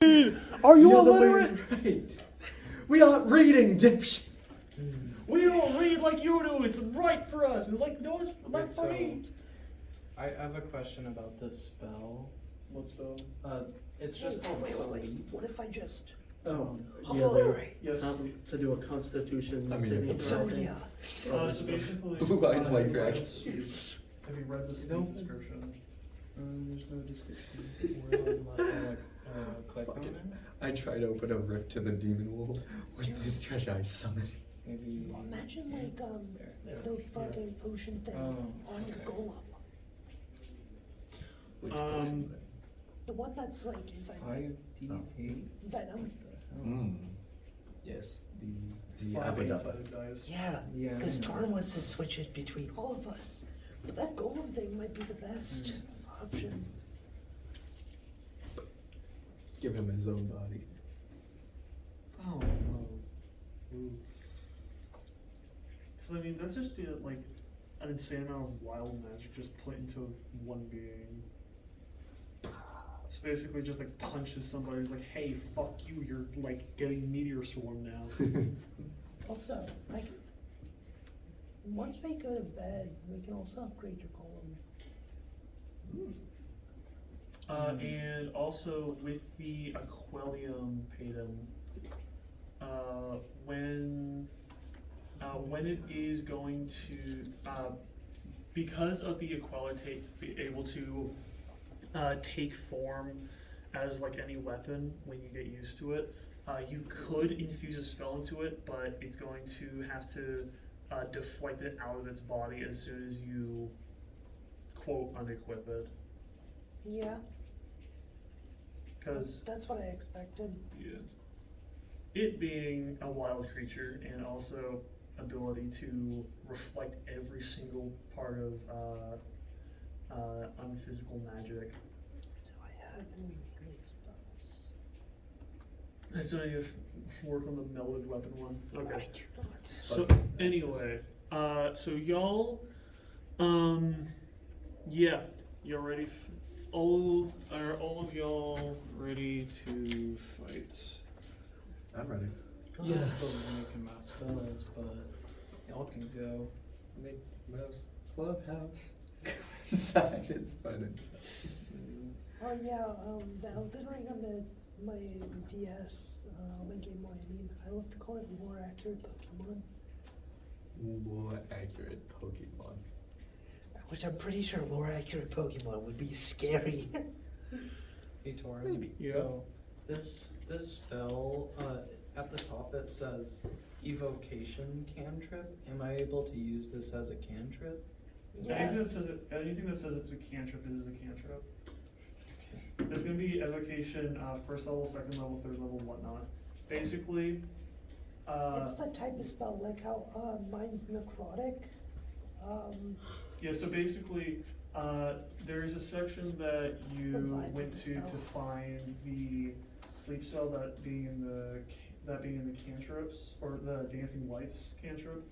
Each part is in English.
Are you the illiterate? Right. We aren't reading, dipshit. We don't read like you do. It's right for us. It's like no, it's left for me. I have a question about this spell. What spell? It's just called sleep. What if I just... Oh, Obliterate. Yes. Have to do a Constitution I mean, saving throw. Exodia. So basically, Blue eyes, white have you read dragon. the sleep- Have you read the sleep No. description? There's no description. Unless I click on it. I tried to open a rift to the demon wall with this treasure I summoned. Maybe. Imagine like the fucking potion thing on your golem. Which Um, The one that's like inside 5d8. venom. Yes, the five Abaddon. eight-sided dice. Yeah, Yeah. because Storm wants to switch it between all of us. But that golem thing might be the best option. Give him his own body. Oh no. Because I mean, that's just be like an insane amount of wild magic just put into one being. So basically, just like punches somebody. Who's like, "Hey, fuck you! You're like getting meteor swarm now." Also, like, once we go to bed, we can also upgrade your golem. And also with the Aquilium Patum, when it is going to, because of the Aquila be able to take form as like any weapon when you get used to it, you could infuse a spell into it, but it's going to have to deflect it out of its body as soon as you quote unequip it. Yeah, Because that's what I expected. yeah, it being a wild creature and also ability to reflect every single part of unphysical magic. Do I have any melee spells? I still need to work on the melded weapon one. Okay. I do not. So anyway, so y'all, yeah, you're ready. Are all of y'all ready to fight? I'm ready. I'm still making my spells, but y'all can go. Make mouse clubhouse. Inside, it's funny. Oh yeah, the Elden Ring on my DS, my Game Boy. I mean, I love to call it more accurate Pokemon, More accurate Pokemon. which I'm pretty sure more accurate Pokemon would be scary. Hey Torin. Maybe. Yeah. So this spell at the top it says evocation cantrip. Am I able to use this as a cantrip? Anything that says it's a cantrip, it is a cantrip. There's gonna be evocation, first level, second level, third level, whatnot. Basically, It's the type of spell, like how mine's necrotic. yeah. So basically, there's a section that you vibe went of to the spell. find the sleep spell, that being in the cantrips or the dancing lights cantrip.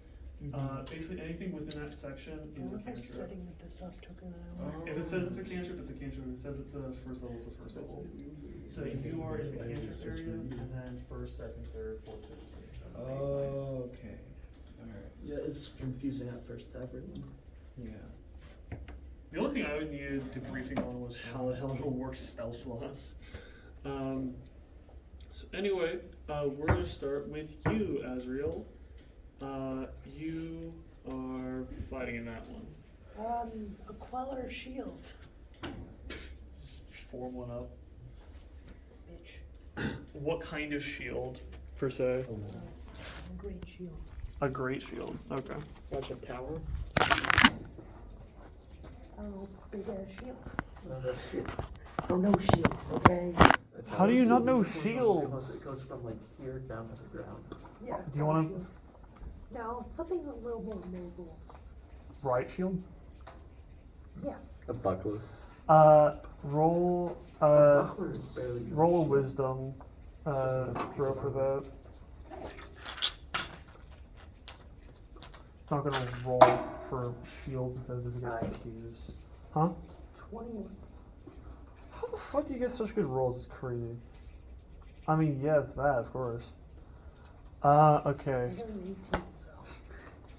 Basically, anything within that section I is a wonder if cantrip. setting this up took an hour. If it says it's a cantrip, it's a cantrip. If it says it's a first level, it's a first level. So you are in the cantrip area, and then first, second, third, fourth, fifth, sixth, seventh, eighth, ninth. Okay. Alright. Yeah, it's confusing at first to everyone. Yeah. The only thing I would need debriefing on was how the hell it'll work spell slots. So anyway, we're gonna start with you, Azriel. You are fighting in that one. A Queller shield, Just form one up. bitch. What kind of shield, per se? A great shield. A great shield. Okay. Like a tower. Oh, big ass shield. Oh, no shields, okay? How do you not know Because shields? it goes from like here down to the ground. Yeah. Do you want to No, something a little more noble. right shield? Yeah. A buckler. Roll. Buckler is barely even Roll a shield. wisdom. Throw for that. It's not gonna roll for shield because if it gets confused. Huh? 21. How the fuck do you get such good rolls? It's crazy. I mean, yeah, it's that, of course. Okay. I got an 18, so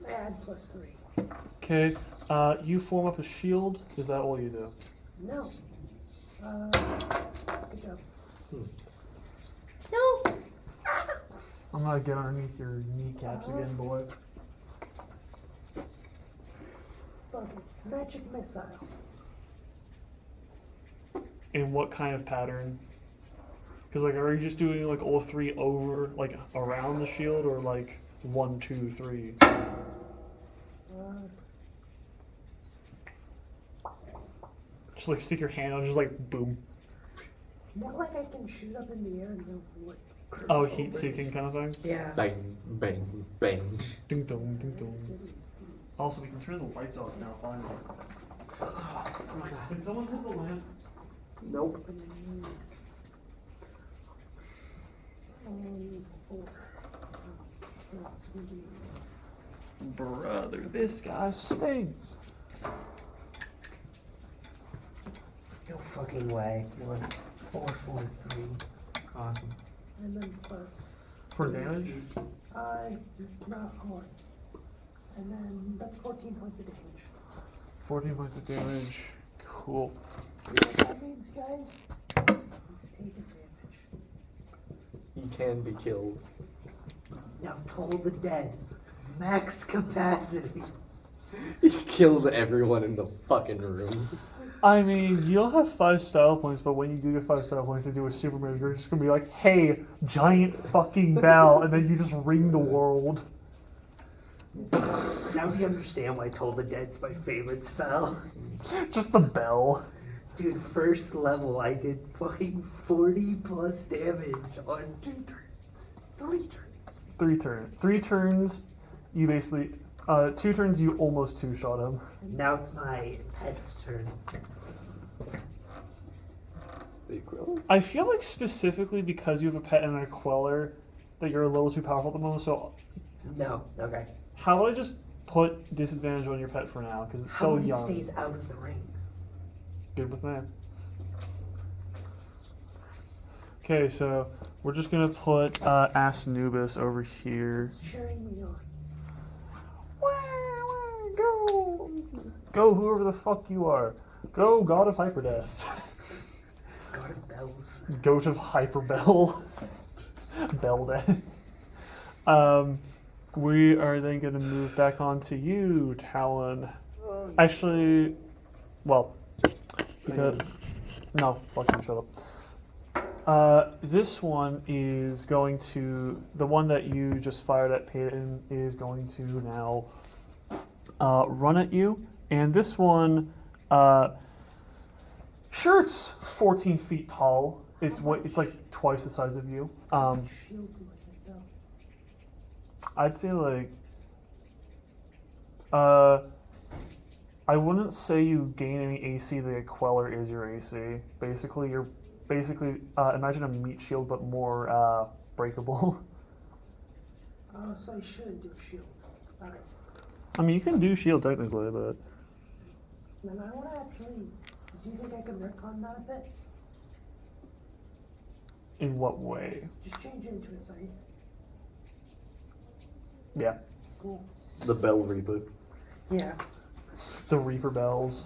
I add +3. Okay. You form up a shield. Is that all you do? No. Good job. No! I'm gonna get underneath your kneecaps again, boy. Fucking magic missile. In what kind of pattern? Because like, are you just doing like all three over, like around the shield, or like 1, 2, 3? Just like stick your hand on, just like boom. More like I can shoot up in the air and then like. curve Oh, over. heat seeking kind of thing. Yeah. Bang, bang, bang. Ding dong, ding dong. Also, we can turn the lights off now. Finally. Can someone hit the lamp? Nope. 4. Brother, this guy stinks. No fucking way. 4, 4, 3. Awesome. And then plus. For damage? Not hard. And then that's 14 points of damage. 14 points of damage. Cool. You know what that means, guys? He's taking damage. He can be killed. Now Toll the Dead. Max capacity. He kills everyone in the fucking room. I mean, you'll have 5 style points, but when you do get 5 style points to do a super move, you're just gonna be like, hey, giant fucking bell, and then you just ring the world. Now do you understand why Toll the Dead's my favorite spell? Just the bell. Dude, first level I did fucking 40 plus damage on 2 turns. 3 turns. 3 turns. 3 turns, you basically, 2 turns you almost 2-shot him. Now it's my pet's turn. The equivalent? I feel like specifically because you have a pet and a queller, that you're a little too powerful at the moment, so No, okay. how about I just put disadvantage on your pet for now, because it's How still about it young. stays out of the ring? Good with me. Okay, so we're just gonna put Asnubis over here. It's cheering me on. Go! Go, whoever the fuck you are. Go, God of Hyperdeath. God of bells. Goat of Hyperbell. Bell Death. We are then gonna move back on to you, Talon. Actually, well, because no, fuck you, shut up. This one is going to, the one that you just fired at Peyton is going to now run at you, and this one, sure, it's 14 feet tall. It's like twice the size of you. Shield do I get though? I'd say like, I wouldn't say you gain any AC. The queller is your AC. Basically, you're imagine a meat shield but more breakable. Oh, so I shouldn't do shield. Okay. I mean, you can do shield technically, but Then I want to actually. Do you think I could retcon that a bit? in what way? Just change it into a scythe. Yeah, Cool. The Bell Reaper. Yeah. the Reaper bells.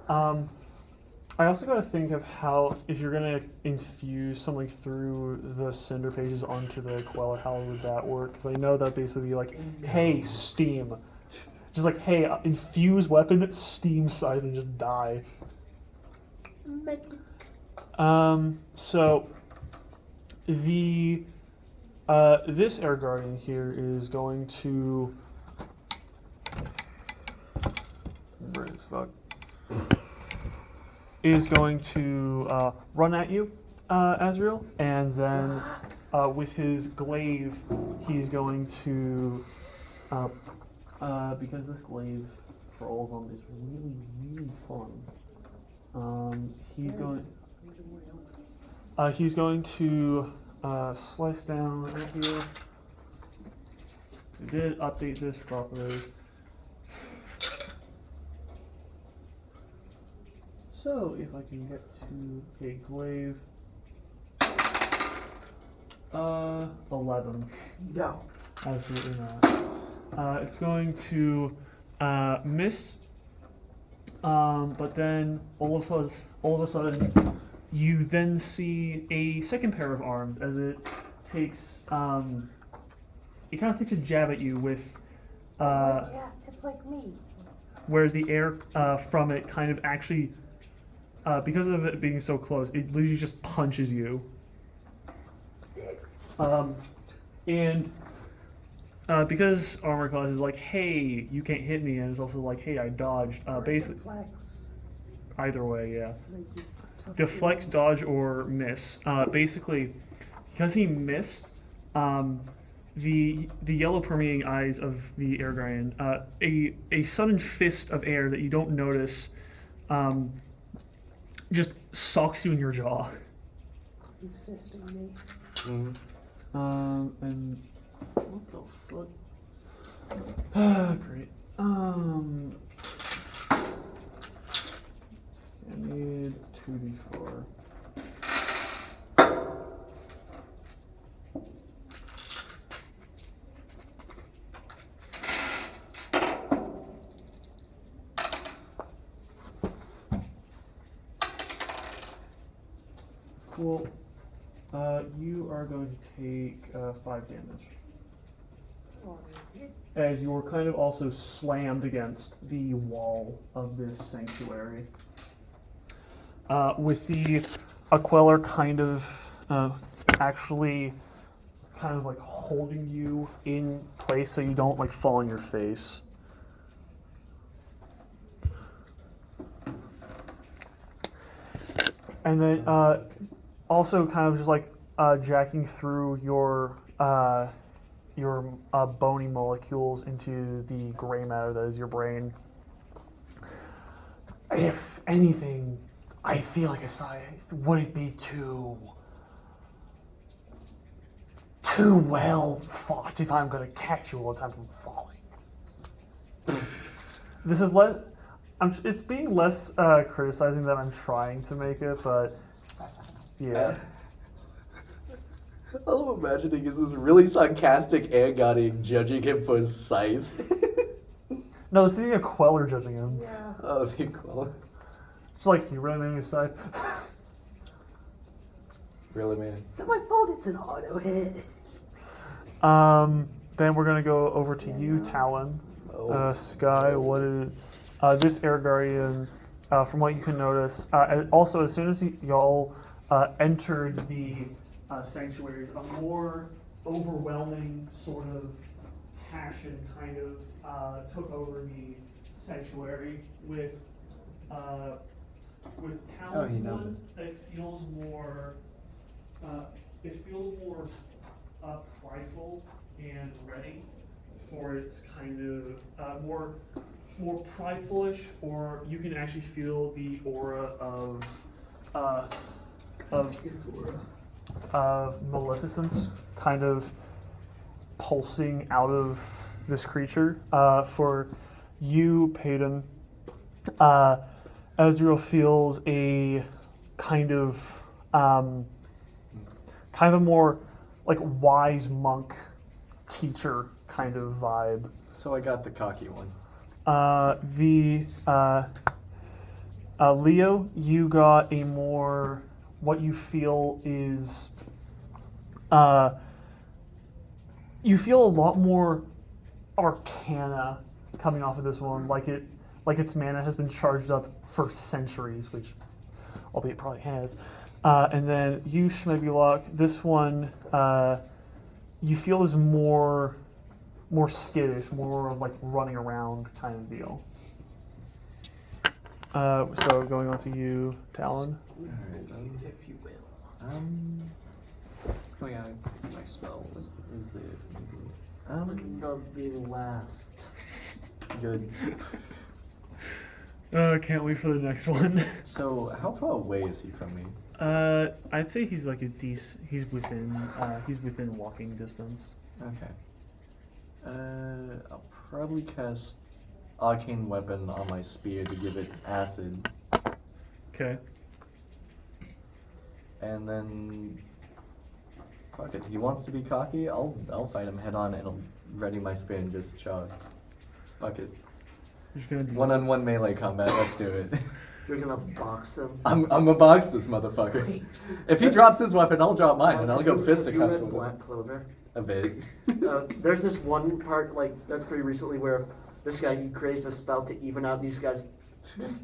I also got to think of how, if you're gonna infuse something through the cinder pages onto the queller, how would that work? Because I know that basically like, hey, steam, just like, hey, infuse weapon, steam scythe, and just die. So the this Air Guardian here is going to where is fuck is going to run at you, Azrael, and then with his glaive, he's going to because this glaive for all of them is really really fun. He's going to slice down right here. We did update this properly. So if I can get to a glaive, 11. No. Absolutely not. It's going to miss, but then all of a sudden, you then see a second pair of arms as it takes, it kind of takes a jab at you with, Yeah, it's like me. where the air from it kind of actually, because of it being so close, it literally just punches you. And because armor class is like, hey, you can't hit me, and it's also like, hey, I dodged. Basically, Flex. either way, yeah. Like you Deflects, dodge, or miss. Basically, because he missed, the yellow permeating eyes of the air guardian, a sudden fist of air that you don't notice, just socks you in your jaw. He's fisting me. Mm. And what the fuck? Great. I need 2d4. Cool. You are going to take 5 damage. As you're kind of also slammed against the wall of this sanctuary. With the Aqueller kind of actually kind of like holding you in place so you don't like fall on your face. And then also kind of just like jacking through your bony molecules into the gray matter that is your brain. If anything, I feel like would it be too well fought if I'm going to catch you all the time from falling? This is it's being less criticizing than I'm trying to make it, but yeah. I love imagining is this really sarcastic air guardian judging him for his scythe. No, this is a Queller judging him. Yeah. Oh, the equal. It's like, you really made me side. Really, man. It's not my fault. It's an auto hit. Then we're gonna go over to you, Talon. Oh. Sky, what is this air guardian? From what you can notice, and also as soon as y'all entered the sanctuary, a more overwhelming sort of passion kind of took over the sanctuary with Talon's he knows. one. It feels more. It feels more prideful and ready for its kind of more prideful-ish, or you can actually feel the aura His aura. of maleficence kind of pulsing out of this creature. For you, Peyton, Ezreal feels a kind of more like wise monk teacher kind of vibe. So I got the cocky one. Leo, you got a more, what you feel is, you feel a lot more arcana coming off of this one, like its mana has been charged up for centuries, which, albeit probably has. And then you, Schmebulok, this one, you feel is more skittish, more like running around kind of deal. So going on to you, Talon. Alright, If you will. going out my spells. Is the Love being last. good. Can't wait for the next one. So how far away is he from me? I'd say he's like he's within walking distance. Okay. I'll probably cast Arcane Weapon on my spear to give it acid, Okay. and then Fuck it. He wants to be cocky. I'll fight him head on and I'll ready my spear and just charge. Fuck it. You're just gonna do One-on-one melee combat. Let's do it. You're gonna box him. I'm gonna box this motherfucker. Wait. If he drops his weapon, I'll drop mine and I'll go You fisticuffs read with Black him. Clover. A bit. There's this one part, like, that's pretty recently where this guy, he creates a spell to even out these guys,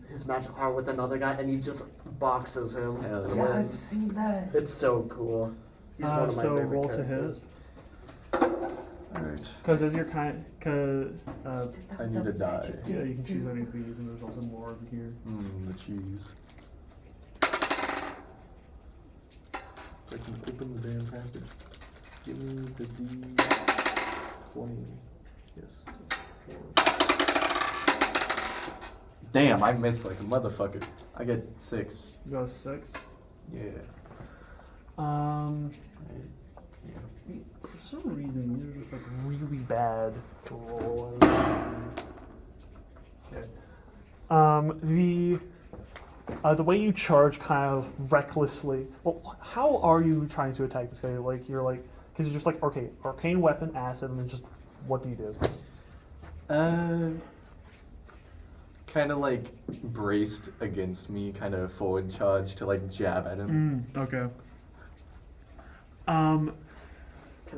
his magic power with another guy, and he just boxes him. Hell and yeah. wins. I've seen that. It's so cool. He's one of my so favorite roll to hit. characters. Alright. Because as you're kind, cause I need to die. yeah, you can choose any of these, and there's also more over here. The cheese. I can open the damn package. Give me the D20. Yes. Damn, I missed like a motherfucker. I get 6. You got a 6. Yeah. Yeah. For some reason, these are just like really bad to roll. Okay. The way you charge kind of recklessly. Well, how are you trying to attack this guy? Like you're like, because you're just like, okay, arcane weapon, acid, and then just what do you do? Kind of like braced against me, kind of forward charge to like jab at him. Okay. Can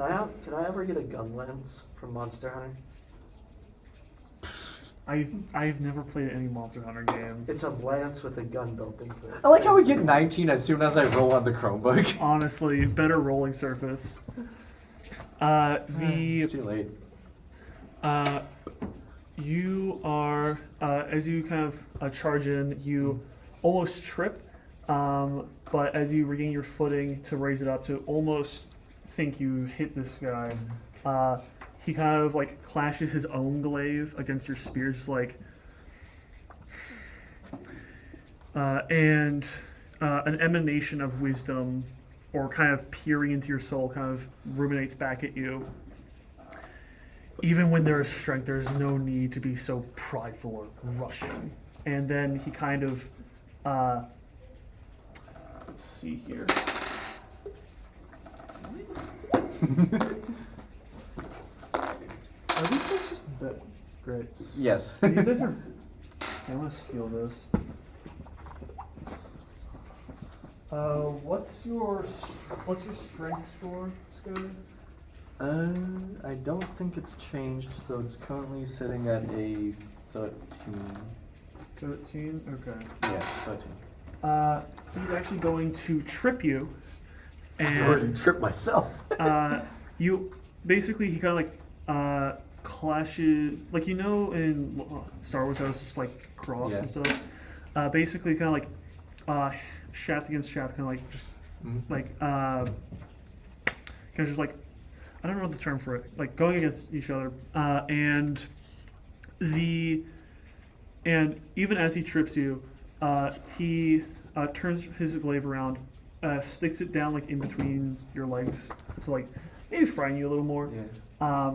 I ever get a gun lance from Monster Hunter? I've never played any Monster Hunter game. It's a lance with a gun built into it. I like how we get 19 as soon as I roll on the Chromebook. Honestly, better rolling surface. It's too late. You are as you kind of charge in, you almost trip, but as you regain your footing to raise it up to almost think you hit this guy, he kind of like clashes his own glaive against your spear, just like, and an emanation of wisdom, or kind of peering into your soul, kind of ruminates back at you. Even when there is strength, there's no need to be so prideful or rushing. And then he kind of, let's see here. Are these guys just bad? Great. Yes. These guys are. I want to steal this. What's your strength score, Scott? I don't think it's changed, so it's currently sitting at a 13. 13. Okay. Yeah, 13. He's actually going to trip you, I already and tripped myself. you basically he kind of like clashes, like you know in Star Wars how it's just like cross and stuff. Basically, kind of like shaft against shaft, kind of like just like kind of just like, I don't know the term for it, like going against each other, and even as he trips you, he turns his glaive around, sticks it down like in between your legs, so like maybe frying you a little more. Yeah.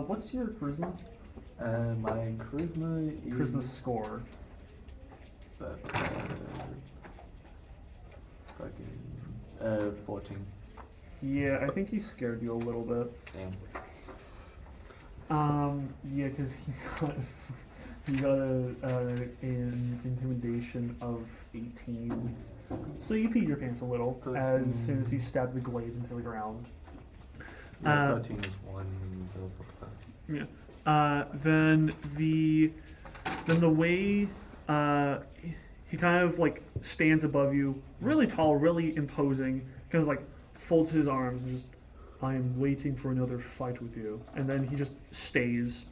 What's your charisma? My charisma is... Charisma score. Fucking... 14. Yeah, I think he scared you a little bit. Damn. Yeah, because he got an intimidation of 18. So you peed your pants a little as soon as he stabbed the glaive into the ground. Yeah, 13 is 1. Yeah. Then the way he kind of like stands above you, really tall, really imposing, kind of like folds his arms and just, I am waiting for another fight with you. And then he just stays.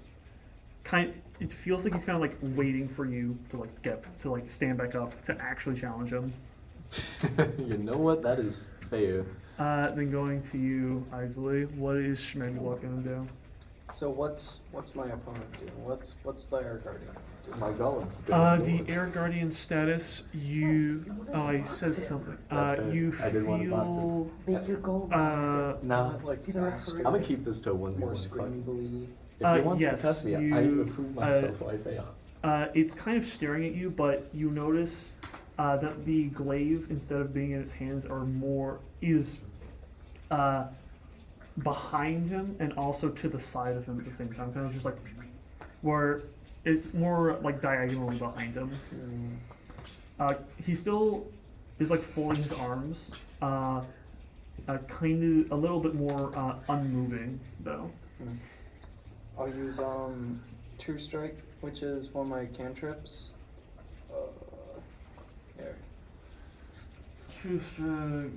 It feels like he's kind of like waiting for you to like stand back up to actually challenge him. You know what? That is fair. Then going to you, Isley, what is Schmegulok gonna do? So what's my opponent doing? What's the Air Guardian doing? My golem's The Air Guardian status, I said something. That's fair. You I did want to block feel. Make your goal. No, Like Be the faster, I'm gonna keep this to a 1v1 more fight. screamingly. If he wants yes, to test me, you- I approve myself or I fail. It's kind of staring at you, but you notice that the glaive, instead of being in its hands, is behind him and also to the side of him at the same time, kind of just like where it's more like diagonally behind him. He still is like folding his arms, kind of a little bit more unmoving though. I'll use True Strike, which is one of my cantrips. There. True strike.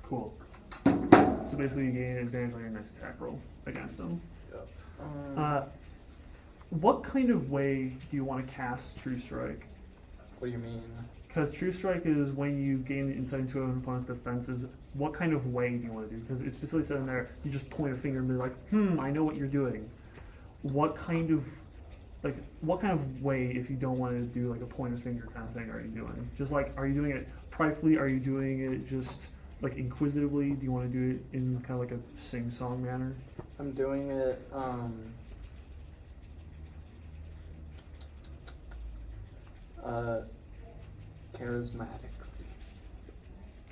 Cool. So basically, you gain advantage on your next attack roll against him. Yep. What kind of way do you want to cast True Strike? What do you mean? Because True Strike is when you gain insight into an opponent's defenses. What kind of way do you want to do? Because it's specifically said in there, you just point a finger and be like, I know what you're doing. What kind of way, if you don't want to do like a point a finger kind of thing, are you doing? Just like, are you doing it pridefully? Are you doing it just like inquisitively? Do you want to do it in kind of like a sing-song manner? I'm doing it, charismatically.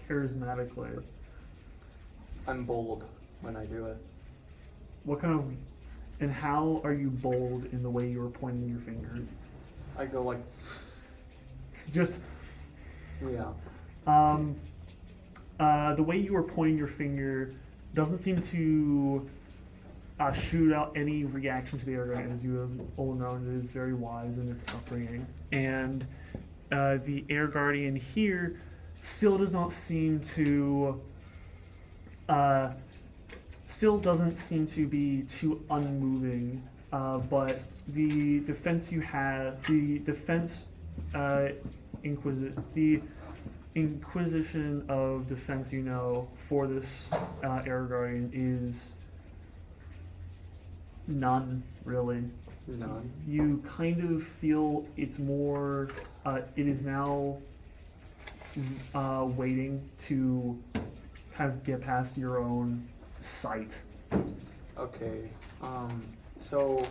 Charismatically. I'm bold when I do it. What kind of, and how are you bold in the way you are pointing your finger? I go like, Just, yeah. the way you are pointing your finger doesn't seem to shoot out any reaction to the air guardian, as you have all known. It is very wise in its upbringing. And the air guardian here still does not seem to, still doesn't seem to be too unmoving, but the defense you have, the inquisition of defense you know for this air guardian is none, really. None. You kind of feel it's more, it is now waiting to kind of get past your own sight. Okay. So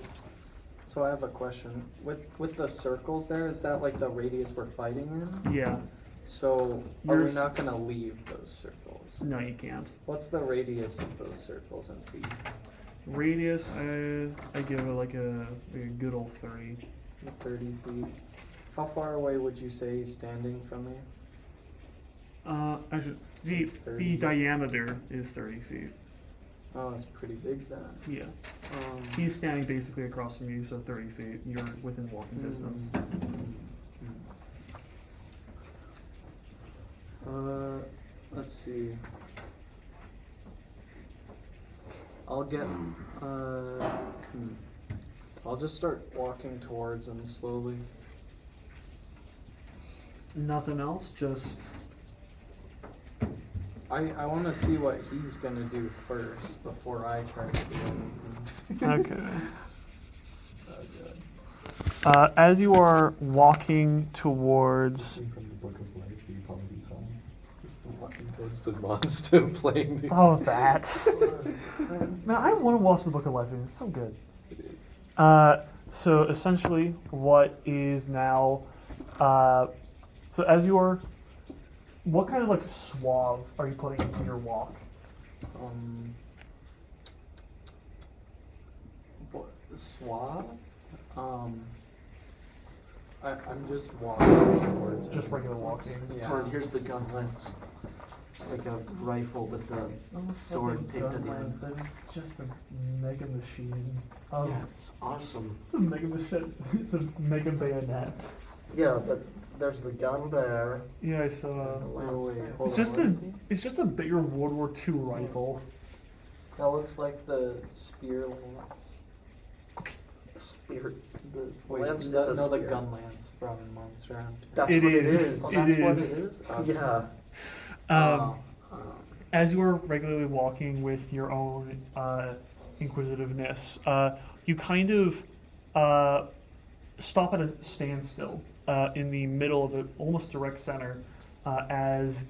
I have a question. With the circles there, is that like the radius we're fighting in? Yeah. So are we Yours- not gonna leave those circles? No, you can't. What's the radius of those circles in feet? Radius, I give it like a good old 30. 30 feet. How far away would you say he's standing from me? Actually, the 30. diameter is 30 feet. Oh, it's pretty big then. Yeah. Um, He's standing basically across from you, so 30 feet. You're within walking distance. Let's see. I'll get, I'll just start walking towards him slowly. Nothing else, just I want to see what he's gonna do first before I try to do anything. okay. Good. As you are walking towards, From the Book of Life, you probably saw walking towards the monster playing the. oh that, man, I want to watch the Book of Life. It's so good. It is. So essentially, what is now, so as you are, what kind of like suave are you putting into your walk? What, suave? I'm just walking towards him. Just regular walking. Yeah. Toward, here's the gun lens. It's like a rifle with a sword taped at the end. That is just a mega machine. Yeah, it's awesome. It's a mega machine. It's a mega bayonet. Yeah, but there's the gun there. Yeah, I saw. Wait, hold It's on, just what a, is he? it's just a bigger World War II rifle. That looks like the spear lance. Spear. The Wait, lance no, is a no, the spear. gun lance from Monster Hunter. That's It what it is. is. Oh, It that's what is. it is? Okay. Yeah. Um, Oh. As you are regularly walking with your own inquisitiveness, you kind of stop at a standstill in the middle of the almost direct center, as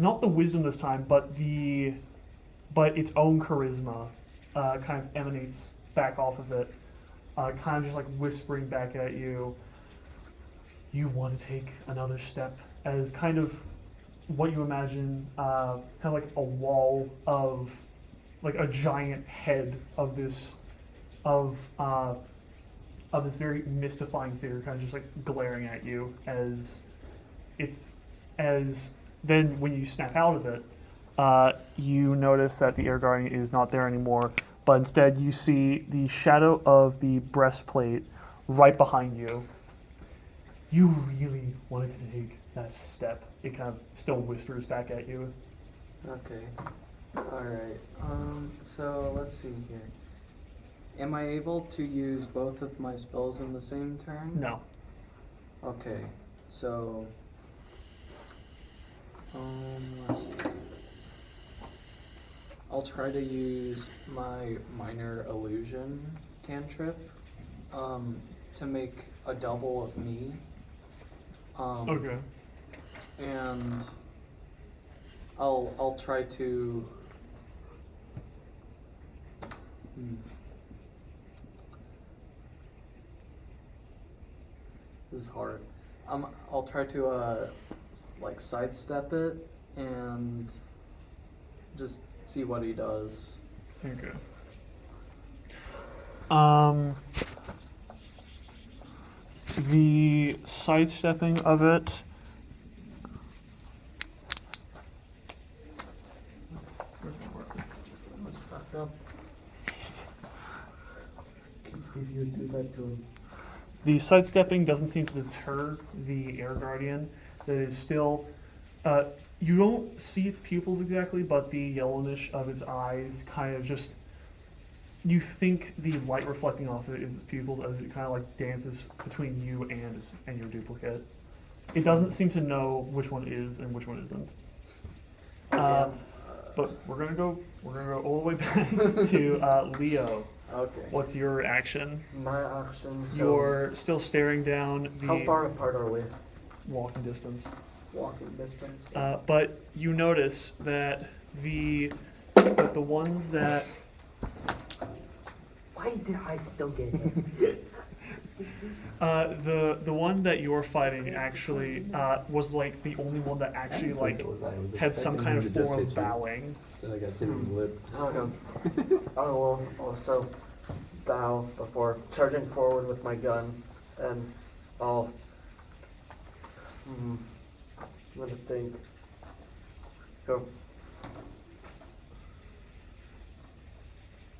not the wisdom this time, but its own charisma kind of emanates back off of it, kind of just like whispering back at you, you want to take another step, as kind of what you imagine, kind of like a wall of, like a giant head of this, of this very mystifying figure, kind of just like glaring at you as then when you snap out of it, you notice that the air guardian is not there anymore, but instead you see the shadow of the breastplate right behind you. You really wanted to take that step. It kind of still whispers back at you. Okay. Alright. So let's see here. Am I able to use both of my spells in the same turn? No. Okay. So let's see. I'll try to use my minor illusion cantrip to make a double of me. Okay. And I'll try to This is hard. I'll try to like sidestep it and just see what he does. Okay. The sidestepping of it. What's fucked up? If you do that to him. The sidestepping doesn't seem to deter the air guardian. That is still. You don't see its pupils exactly, but the yellowish of its eyes kind of just. You think the light reflecting off of it is its pupils as it kind of like dances between you and your duplicate. It doesn't seem to know which one is and which one isn't. But we're gonna go all the way back to Leo. Okay. What's your action? My action. So You're still staring down the how far apart are we? walking distance. Walking distance. But you notice that the ones that Why did I still get hit? the one that you're fighting actually was like the only one that actually like had some kind of form of bowing. Then I got hit in the lip. Oh no. I will also bow before charging forward with my gun, and I'll. I'm gonna think. Go.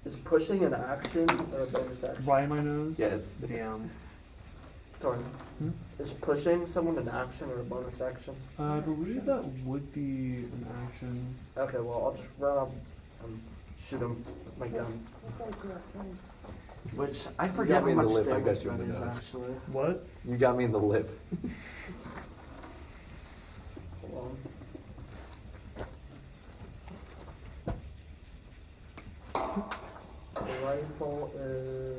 Is pushing an action or a bonus action? Right in my nose? Yes. Damn. Go on. Hmm? Is pushing someone an action or a bonus action? I believe that would be an action. Okay, well I'll just run up and shoot him with my gun. It's like that. Which I You forget got me how in the much lip, I damage got you in that the is nose. actually. What? You got me in the lip. Hold on. The rifle is.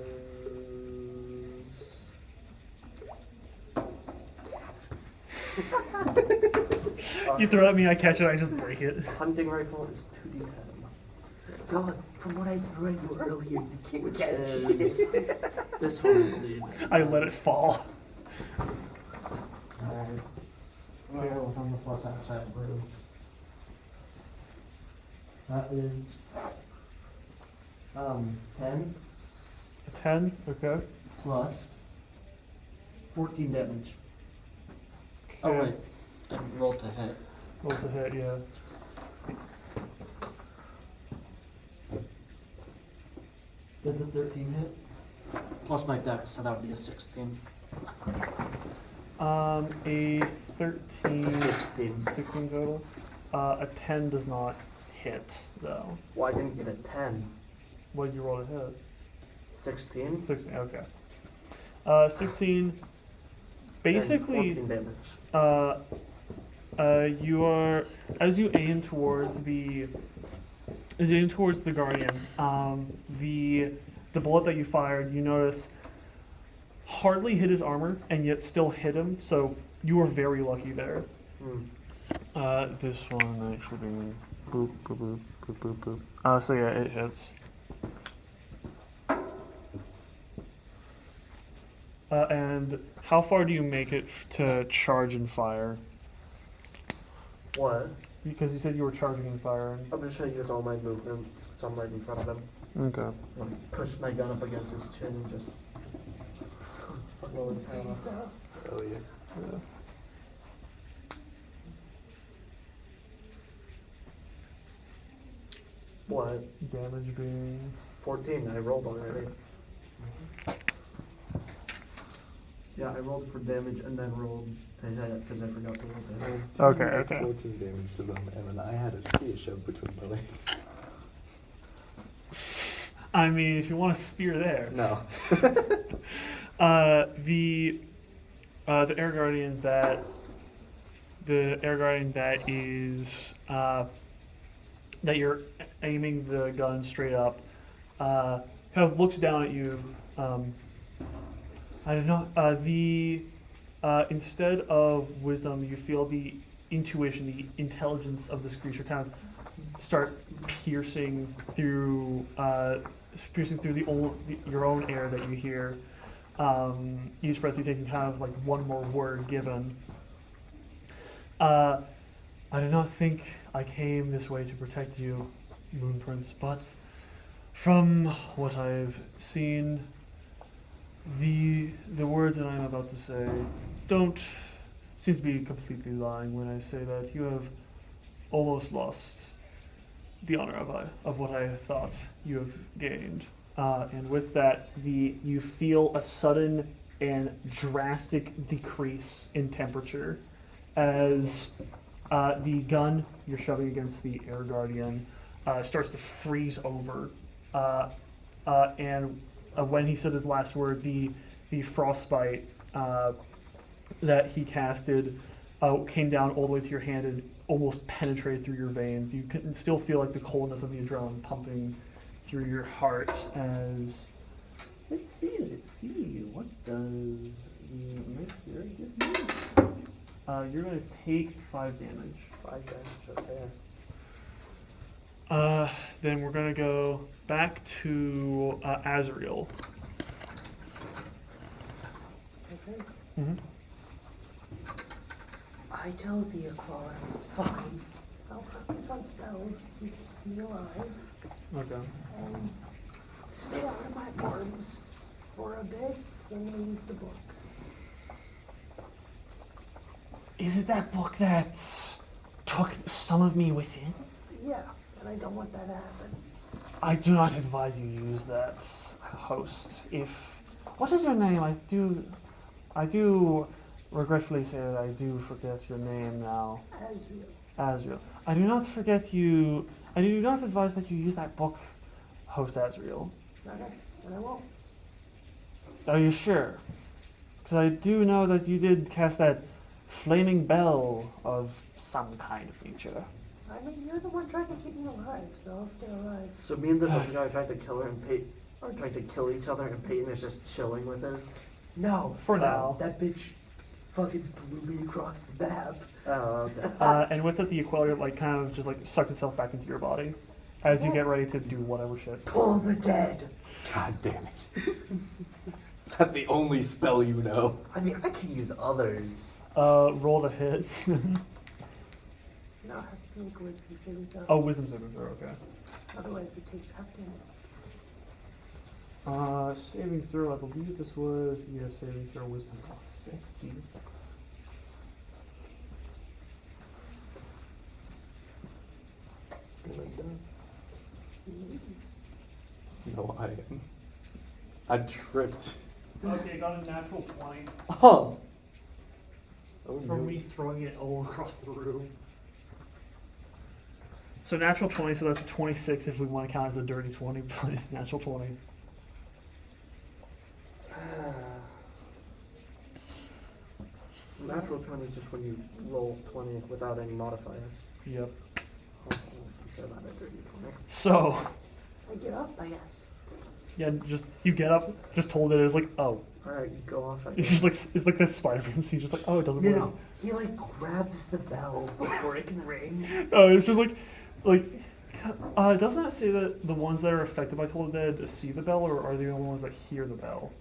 You throw it at me, I catch it, I just break it. Hunting rifle is 2d10. God, from what I threw at you earlier, you can't Which catch is it. this one, I believe. I let it fall. Alright. Well, on the plus outside blue. That is 10 A 10? Okay. plus 14 damage. Oh Okay. wait, I rolled to hit. What's a hit, yeah. Does a 13 hit? Plus my dex, so that would be a 16. A 13. A 16. 16 total. A 10 does not hit, though. Well, I didn't get a 10. What did you roll to hit? 16? 16, okay. 16. Basically, 14 damage. you are, as you aim towards the guardian, the bullet that you fired, you notice hardly hit his armor and yet still hit him. So you were very lucky there. This one actually, boop boop boop boop boop boop. So yeah, it hits. And how far do you make it to charge and fire? What? Because you said you were charging and firing. I'm just trying to use all my movement, so I'm right in front of him. Okay. I'll push my gun up against his chin and just blow his head off. Oh yeah. Yeah. What? Damage being 14, I rolled already. Yeah, I rolled for damage and then rolled to hit because I forgot to roll to hit. Okay, okay. 14 damage to them, and then I had a spear shoved between my legs. I mean, if you want a spear there. No. The air guardian that is that you're aiming the gun straight up kind of looks down at you. I don't know. Instead of wisdom, you feel the intuition, the intelligence of this creature kind of start piercing through your own air that you hear. Each breath you're taking, kind of like one more word given. I did not think I came this way to protect you, Moon Prince, but from what I've seen, the words that I'm about to say don't seem to be completely lying when I say that you have almost lost the honor of what I thought you have gained. And with that, you feel a sudden and drastic decrease in temperature as the gun you're shoving against the air guardian starts to freeze over. And when he said his last word, the frostbite that he casted came down all the way to your hand and almost penetrated through your veins. You can still feel like the coldness of the adrenaline pumping through your heart as let's see what does the mixture give me. You're gonna take 5 damage. 5 damage, okay. Then we're gonna go back to Azrael. Okay. Mm-hmm. I tell the equality, fine. I'll focus on spells to keep me alive Okay. and stay out of my forms for a bit, so I'm gonna use the book. Is it that book that took some of me within? Yeah, and I don't want that to happen. I do not advise you use that, host. What is your name? I do regretfully say that I do forget your name now. Azrael. Azrael. I do not forget you. I do not advise that you use that book, host Azrael. Okay, and I won't. Are you sure? Because I do know that you did cast that flaming bell of some kind of nature. I mean, you're the one trying to keep me alive, so I'll stay alive. So me and this other guy tried to kill her and Peyton, or tried to kill each other, and Peyton is just chilling with us. No. For now. That bitch fucking blew me across the map. Oh, okay. And with it, the Equality kind of just sucks itself back into your body as you get ready to do whatever shit. Pull the dead. God damn it. Is that the only spell you know? I mean, I could use others. Roll to hit. No, it has to make wisdom saving throw. Oh, wisdom saving throw. Okay. Otherwise, it takes half damage. Saving throw. I believe this was saving throw wisdom +6. Jesus. No, I am. I tripped. Okay, got a natural 20 Oh! Oh from no. me throwing it all across the room. So natural 20, so that's 26 if we want to count as a dirty 20, but it's natural 20. Natural 20 is just when you roll 20 without any modifiers. Yep. Oh, so not a dirty 20. So, I get up, I guess. yeah, you get up, just told it, it was like, oh. Alright, you go off. I It's guess. just it's like that Spider-Man scene, just like, oh, it doesn't You work. know, he like grabs the bell before it can ring. Oh, it's just doesn't that say that the ones that are affected by Toll the Dead see the bell, or are they the only ones that hear the bell?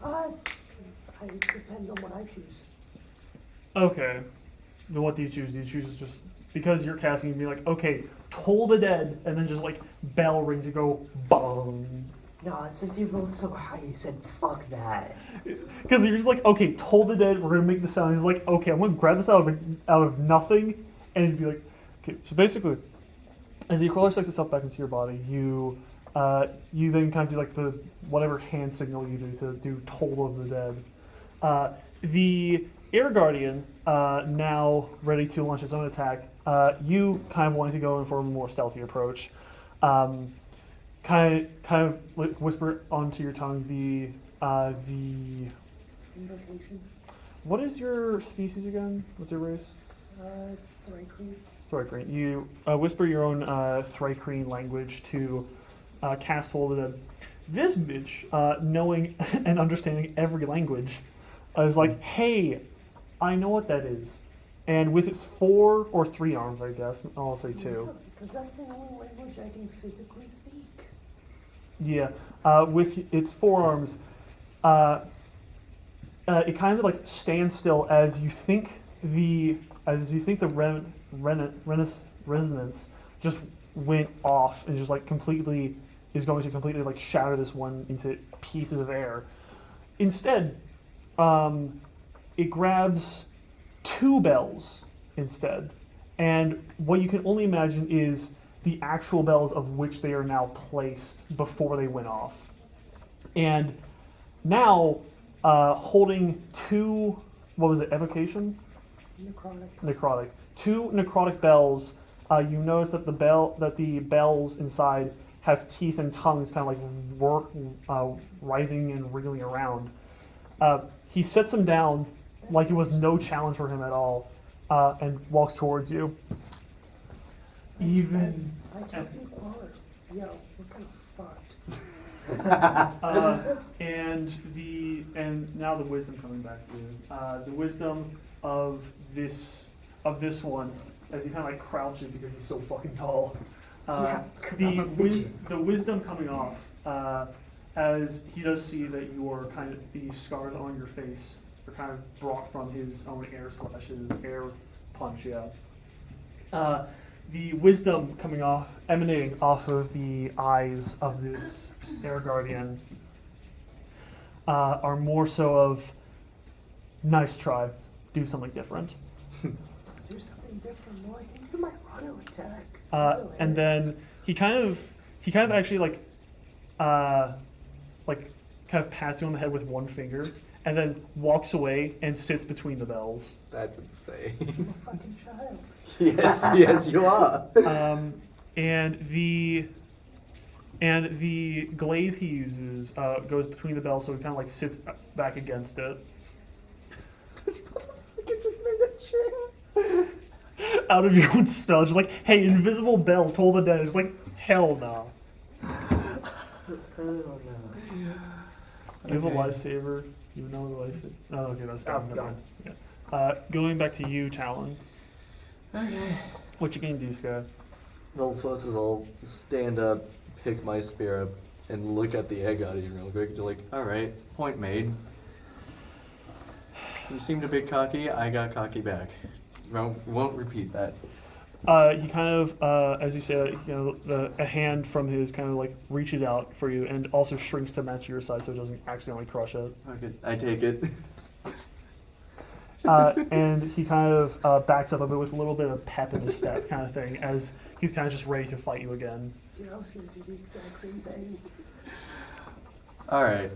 It depends on what I choose. Okay. Then what do you choose? Do you choose just because you're casting and be like, okay, toll the dead, and then just like bell ring to go bong. No, since you rolled so high, you said fuck that. Because you're just like, okay, toll the dead, we're gonna make the sound. He's like, okay, I'm gonna grab this out of nothing, and he'd be like, okay. So basically, as the Aquila sucks itself back into your body, you then kind of do like the whatever hand signal you do to do toll of the dead. The Air Guardian, now ready to launch its own attack, you kind of wanting to go in for a more stealthy approach. Kind of like whisper onto your tongue the Invocation. what is your species again? What's your race? Thrycreen. Thrycreen. You whisper your own Thrycreen language to cast hold of the dead. This bitch, knowing and understanding every language, is like, hey, I know what that is. And with its 4 or 3 arms, I guess, I'll say 2. Because that's the only language I can physically speak. Yeah, with its 4 arms, it kind of like stands still as you think the resonance just went off and just like completely is going to completely like shatter this one into pieces of air. Instead, it grabs 2 bells instead, and what you can only imagine is the actual bells of which they are now placed before they went off. And now, holding 2, what was it, evocation? Necrotic. 2 necrotic bells. You notice that the bells inside have teeth and tongues, kind of like writhing and wriggling around. He sets them down like it was no challenge for him at all, and walks towards you. Even I took the Aquila. Yo, we're kind of fucked. and now the wisdom coming back to you. The wisdom of this one, as he kind of like crouches because he's so fucking tall. Yeah, 'cause I'm a midget. The wisdom coming off, as he does see that your kind of the scars on your face are kind of brought from his own air punch. Yeah. The wisdom coming off, emanating off of the eyes of this Air Guardian, are more so of, nice try, do something different. Do something different. More. I think you might auto attack. And then he kind of actually like kind of pats you on the head with one finger, and then walks away and sits between the bells. That's insane. I'm a fucking child. yes, you are. And the glaive he uses goes between the bells, so he kind of like sits back against it. This motherfucker just made a chair. Out of your own spell, just like, hey, invisible bell, toll the dead. It's like, hell no. Oh no. You have a Okay. lifesaver. You know the lifesaver. Oh, okay, that's I've never got mind. Yeah. Going back to you, Talon. Okay. What you gonna do, Sky? Well, first of all, stand up, pick my spear up, and look at the Air Guardian real quick. You're like, alright, point made. You seemed a bit cocky, I got cocky back. Won't repeat that. He kind of, as you say, a hand from his kind of like reaches out for you and also shrinks to match your size so it doesn't accidentally crush it. Okay, I take it. And he kind of backs up a bit with a little bit of pep in his step kind of thing as he's kind of just ready to fight you again. Dude, I was gonna do the exact same thing. Alright.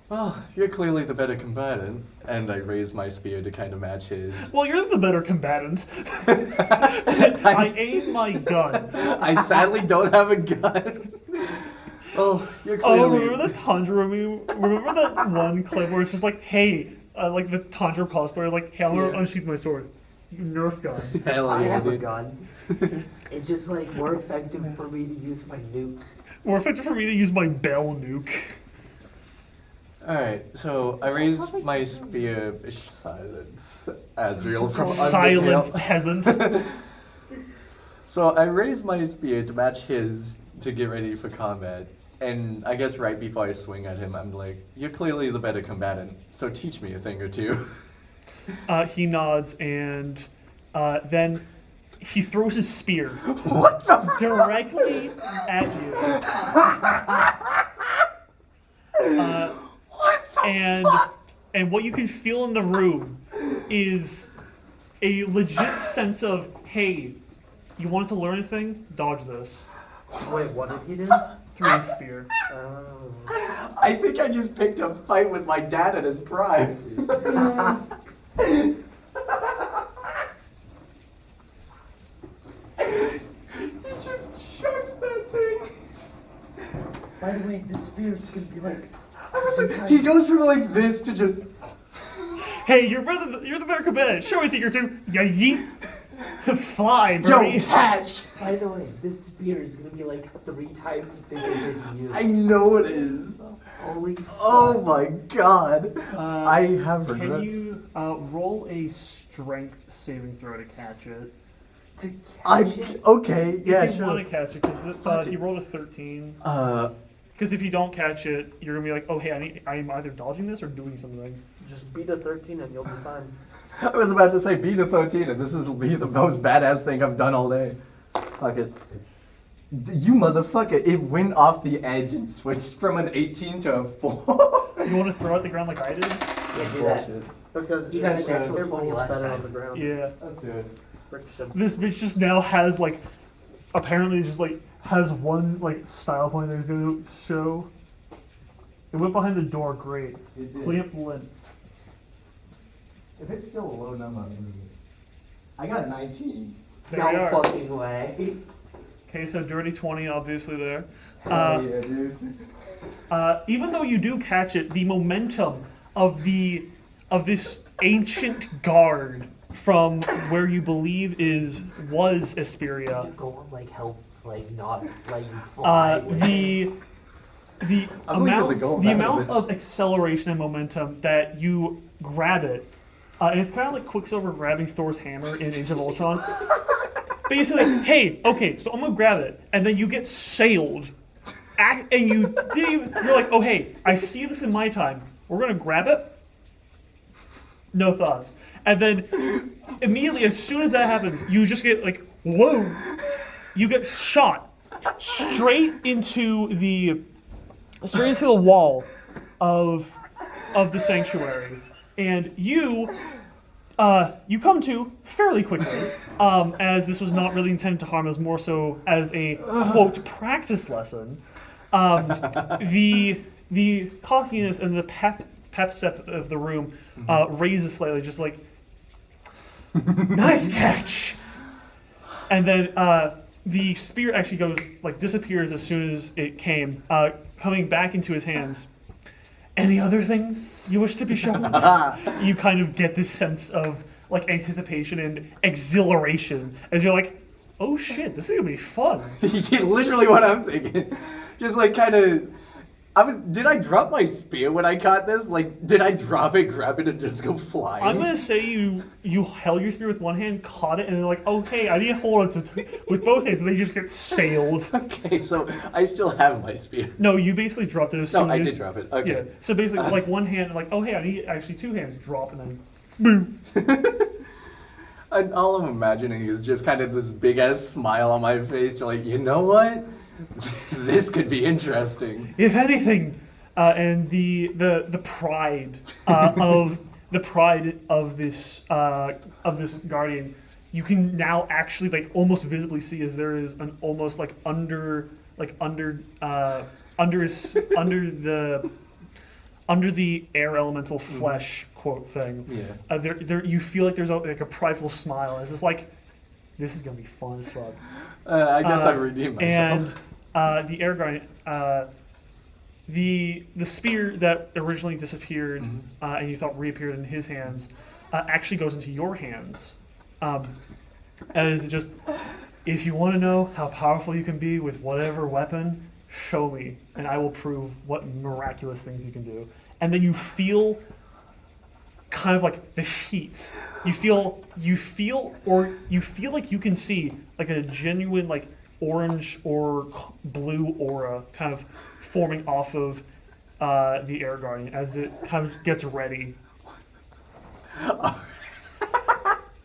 Well, you're clearly the better combatant, and I raise my spear to kind of match his. Well, you're the better combatant. I aim my gun. I sadly don't have a gun. Well, you're clearly. Oh, remember the Tundra movie? Remember that one clip where it's just like, hey, like the Tundra cosplayer, like, hey, I'm gonna Yeah. unsheath my sword. You Nerf gun. Hell I yeah, have a dude. gun. It's just like more effective for me to use my nuke. More effective for me to use my bell nuke. Alright, so I raise my spear. Silence, Azrael from Silence, Undertale. peasant. So I raise my spear to match his to get ready for combat, And I guess right before I swing at him, I'm like, "You're clearly the better combatant, so teach me a thing or two." He nods, and then he throws his spear directly at you. And what you can feel in the room is a legit sense of, hey, you wanted to learn anything? Dodge this. Wait, what did he do? Through his spear. Oh. I think I just picked a fight with my dad at his prime. He just chucked that thing. By the way, this spear is gonna be like. I was like, he goes from like this to just. Hey, you're the better combatant. Show me a thing or two. Yeah, yeet. Fly, Yo, buddy. catch! By the way, this spear is gonna be like 3 times bigger than you. I know it is. Holy fuck. Oh my god. I have Can regrets. you roll a strength saving throw to catch it? To catch I it? okay, yeah, if you sure. want to catch it, because Fuck he it. rolled a 13. Because if you don't catch it, you're gonna be like, oh hey, I'm either dodging this or doing something. Just beat a 13 and you'll be fine. I was about to say beat a 13, and this will be the most badass thing I've done all day. Fuck it. You motherfucker! It went off the edge and switched from an 18 to a 4. You want to throw at the ground like I did? Yeah, do that. Bullshit. Because You got it an actual it 20 rolls last better time. on the ground. Yeah. Let's do it. Friction. This bitch just now has like, apparently just like has one like style point that he's gonna show. It went behind the door. Great. It did. Clean up the lint. If it's still a low number, I got 19. There we No are. fucking way. Okay, so dirty 20, obviously there. Oh yeah, dude. Even though you do catch it, the momentum of this ancient guard from where you believe was Esperia. You go and like help, like not let you fly. The I'm looking for the amount gold the out of amount this. of acceleration and momentum that you grab it, and it's kind of like Quicksilver grabbing Thor's hammer in Age of Ultron. Basically, hey, okay, so I'm gonna grab it, and then you get sailed, and you're like, oh hey, I see this in my time. We're gonna grab it. No thoughts, and then immediately as soon as that happens, you just get like, whoa, you get shot straight into the wall of the sanctuary, and you come to fairly quickly, as this was not really intended to harm us, more so as a quote practice lesson. The cockiness and the pep step of the room raises slightly, just like nice catch, and then the spear actually goes like disappears as soon as it came, coming back into his hands. Any other things you wish to be shown? You kind of get this sense of like anticipation and exhilaration as you're like, oh shit, this is gonna be fun. Literally what I'm thinking. Just like kind of. Did I drop my spear when I caught this? Like, did I drop it, grab it, and just go flying? I'm gonna say you held your spear with one hand, caught it, and then like, okay, I need to hold it with both hands, and they just get sailed. Okay, so I still have my spear. No, you basically dropped it as No, soon I as did drop it. Okay. Yeah. So basically, like one hand, like, oh hey, I need actually two hands, drop, and then boom. And all I'm imagining is just kind of this big ass smile on my face. To like, you know what? This could be interesting. If anything, and the pride of this guardian, you can now actually like almost visibly see as there is an almost like under the air elemental flesh quote thing. Yeah. There you feel like there's like a prideful smile as it's like, this is gonna be fun as fuck. I guess I redeemed myself. And the air guardian, the spear that originally disappeared and you thought reappeared in his hands, actually goes into your hands. As it just, if you want to know how powerful you can be with whatever weapon, show me, and I will prove what miraculous things you can do. And then you feel kind of like the heat. You feel like you can see like a genuine like orange or blue aura kind of forming off of the Air Guardian as it kind of gets ready.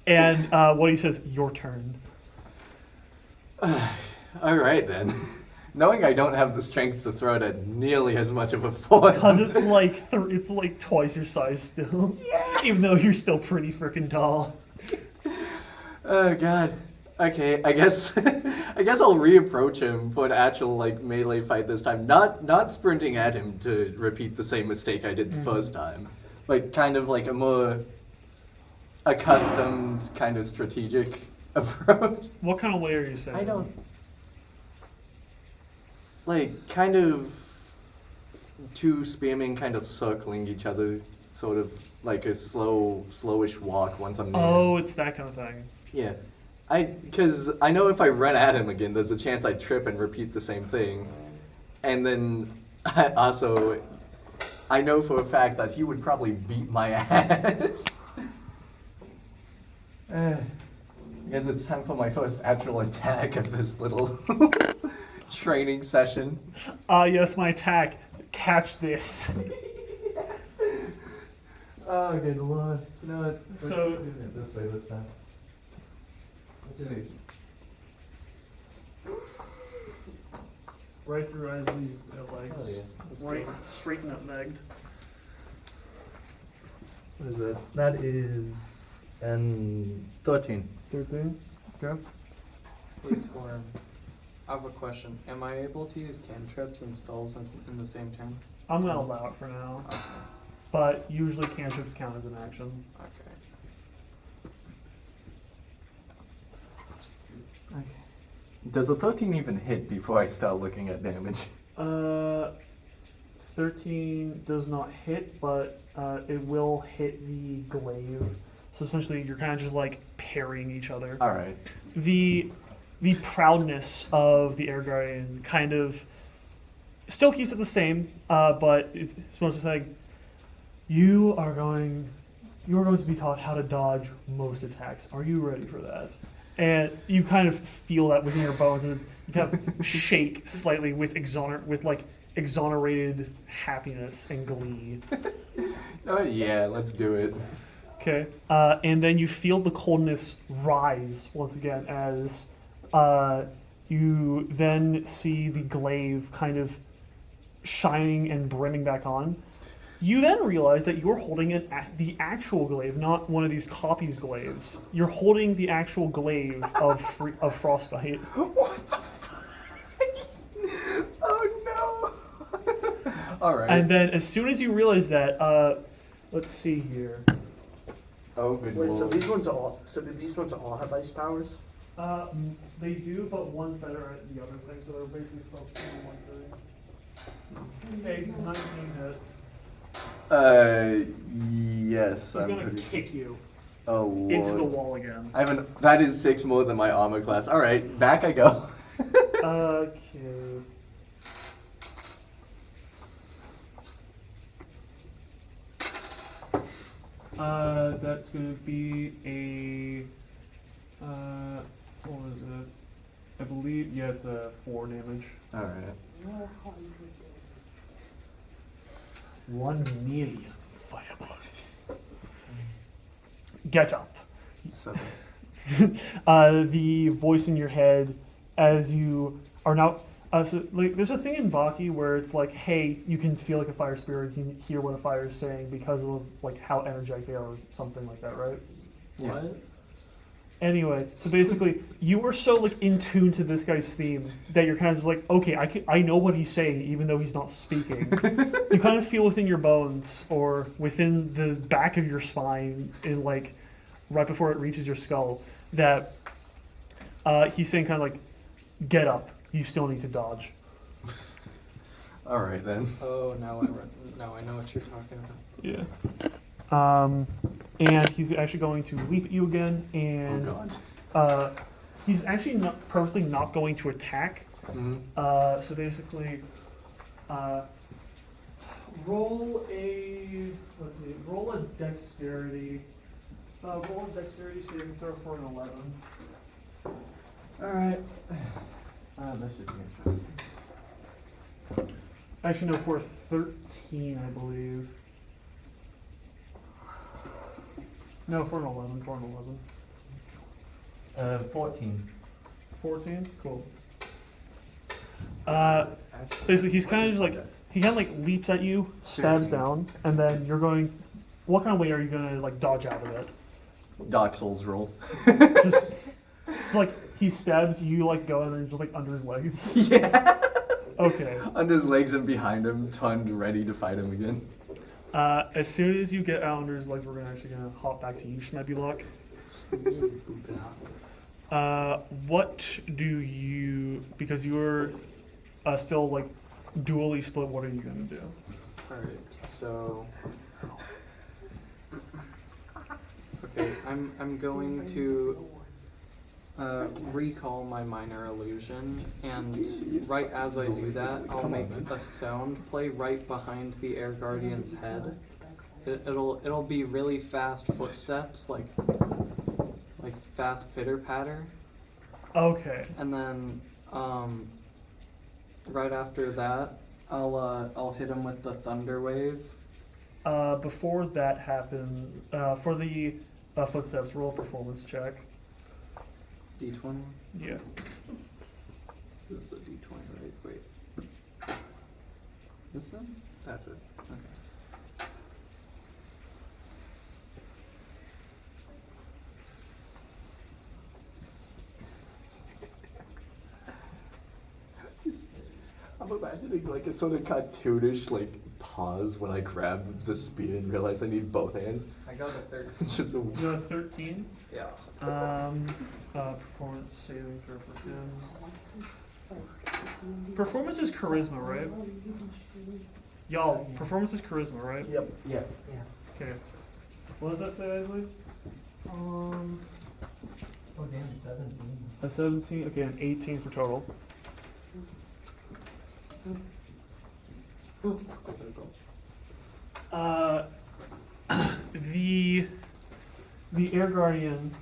And what he says, your turn. All right then. Knowing I don't have the strength to throw it at nearly as much of a force. Because it's like it's like twice your size still. Yeah. Even though you're still pretty freaking tall. Oh god. Okay, I guess I'll reapproach him for an actual like melee fight this time. Not sprinting at him to repeat the same mistake I did the first time. Like kind of like a more accustomed kind of strategic approach. What kind of way are you saying? I don't like kind of two spearmen kind of circling each other, sort of like a slowish walk once I'm near. Oh, it's that kind of thing. Yeah. Because I know if I run at him again, there's a chance I trip and repeat the same thing. And then I know for a fact that he would probably beat my ass. I guess it's time for my first actual attack of this little training session. Yes, my attack. Catch this. Oh, good lord. You know what? So- We're doing it this way this time. Let's see. Right through Isley's legs. Oh, yeah. Right, straight nutmegged. What is that? That is an 13. 13. Okay. Wait, Torm. I have a question. Am I able to use cantrips and spells in the same turn? I'm gonna allow it for now. Okay. But usually cantrips count as an action. Okay. Does a 13 even hit before I start looking at damage? 13 does not hit, but it will hit the glaive. So essentially, you're kind of just like parrying each other. All right. The proudness of the Air Guardian kind of still keeps it the same, but it's supposed to say, you are going to be taught how to dodge most attacks. Are you ready for that? And you kind of feel that within your bones as you kind of shake slightly with exonerated happiness and glee. Oh yeah, let's do it. Okay, and then you feel the coldness rise once again as you then see the glaive kind of shining and brimming back on. You then realize that you're holding the actual glaive, not one of these copies glaives. You're holding the actual glaive of Frostbite. What the fuck? Oh no! All right. And then as soon as you realize that, let's see here. Oh good Wait, so lord. these ones all all have ice powers? They do, but one's better at the other thing, so they're basically focusing on one thing. Okay, it's 19 hit. Yes, He's I'm gonna pretty kick you Oh lord. into the wall again. That is 6 more than my armor class. All right, back I go. Okay. That's gonna be a what was it? I believe it's a 4 damage. All right. 1,000,000 fireballs. Get up. 7. The voice in your head as you are now. So, like, there's a thing in Baki where it's like, hey, you can feel like a fire spirit, you can hear what a fire is saying because of like how energetic they are, or something like that, right? Yeah. What? Anyway, so basically, you were so like in tune to this guy's theme that you're kind of just like, okay, I know what he's saying even though he's not speaking. You kind of feel within your bones or within the back of your spine, in like right before it reaches your skull, that he's saying kind of like, get up. You still need to dodge. All right then. Oh, now I know what you're talking about. Yeah. And he's actually going to leap at you again, and Oh god. he's actually purposely not going to attack. Mhm. So basically, roll a dexterity. Roll a dexterity saving throw for an 11. All right. That should be interesting. Actually, no, for 13, I believe. No, for an 11. For an 11. 14. 14? Cool. Basically, he's kind of just like, he kind of like leaps at you, stabs 13. down, and then you're going. What kind of way are you gonna like dodge out of it? Dark Souls roll. Just it's like he stabs you, like go and then just like under his legs. Yeah. Okay. Under his legs and behind him, turned ready to fight him again. As soon as you get out under his legs, we're gonna hop back to you, Schmebulok. What do you? Because you're still like dually split. What are you gonna do? Alright, so okay, I'm going to recall my minor illusion, and right as I do that, I'll make a sound play right behind the Air Guardian's head. It'll be really fast footsteps, like fast pitter patter, Okay. and then right after that, I'll hit him with the thunder wave. Before that happens, for the footsteps, roll a performance check. D20. Yeah. This is a D20, right? Wait. This one? That's it. Okay. I'm imagining like a sort of cartoonish like pause when I grab the spear and realize I need both hands. I got a 13. It's just a You got a 13. Yeah. Performance saving throw for him. Performance is charisma, right? Y'all, performance is charisma, right? Yep. yeah. Okay. What does that say, Isley? Oh damn, 17. A 17. Okay, an 18 for total. The Air Guardian,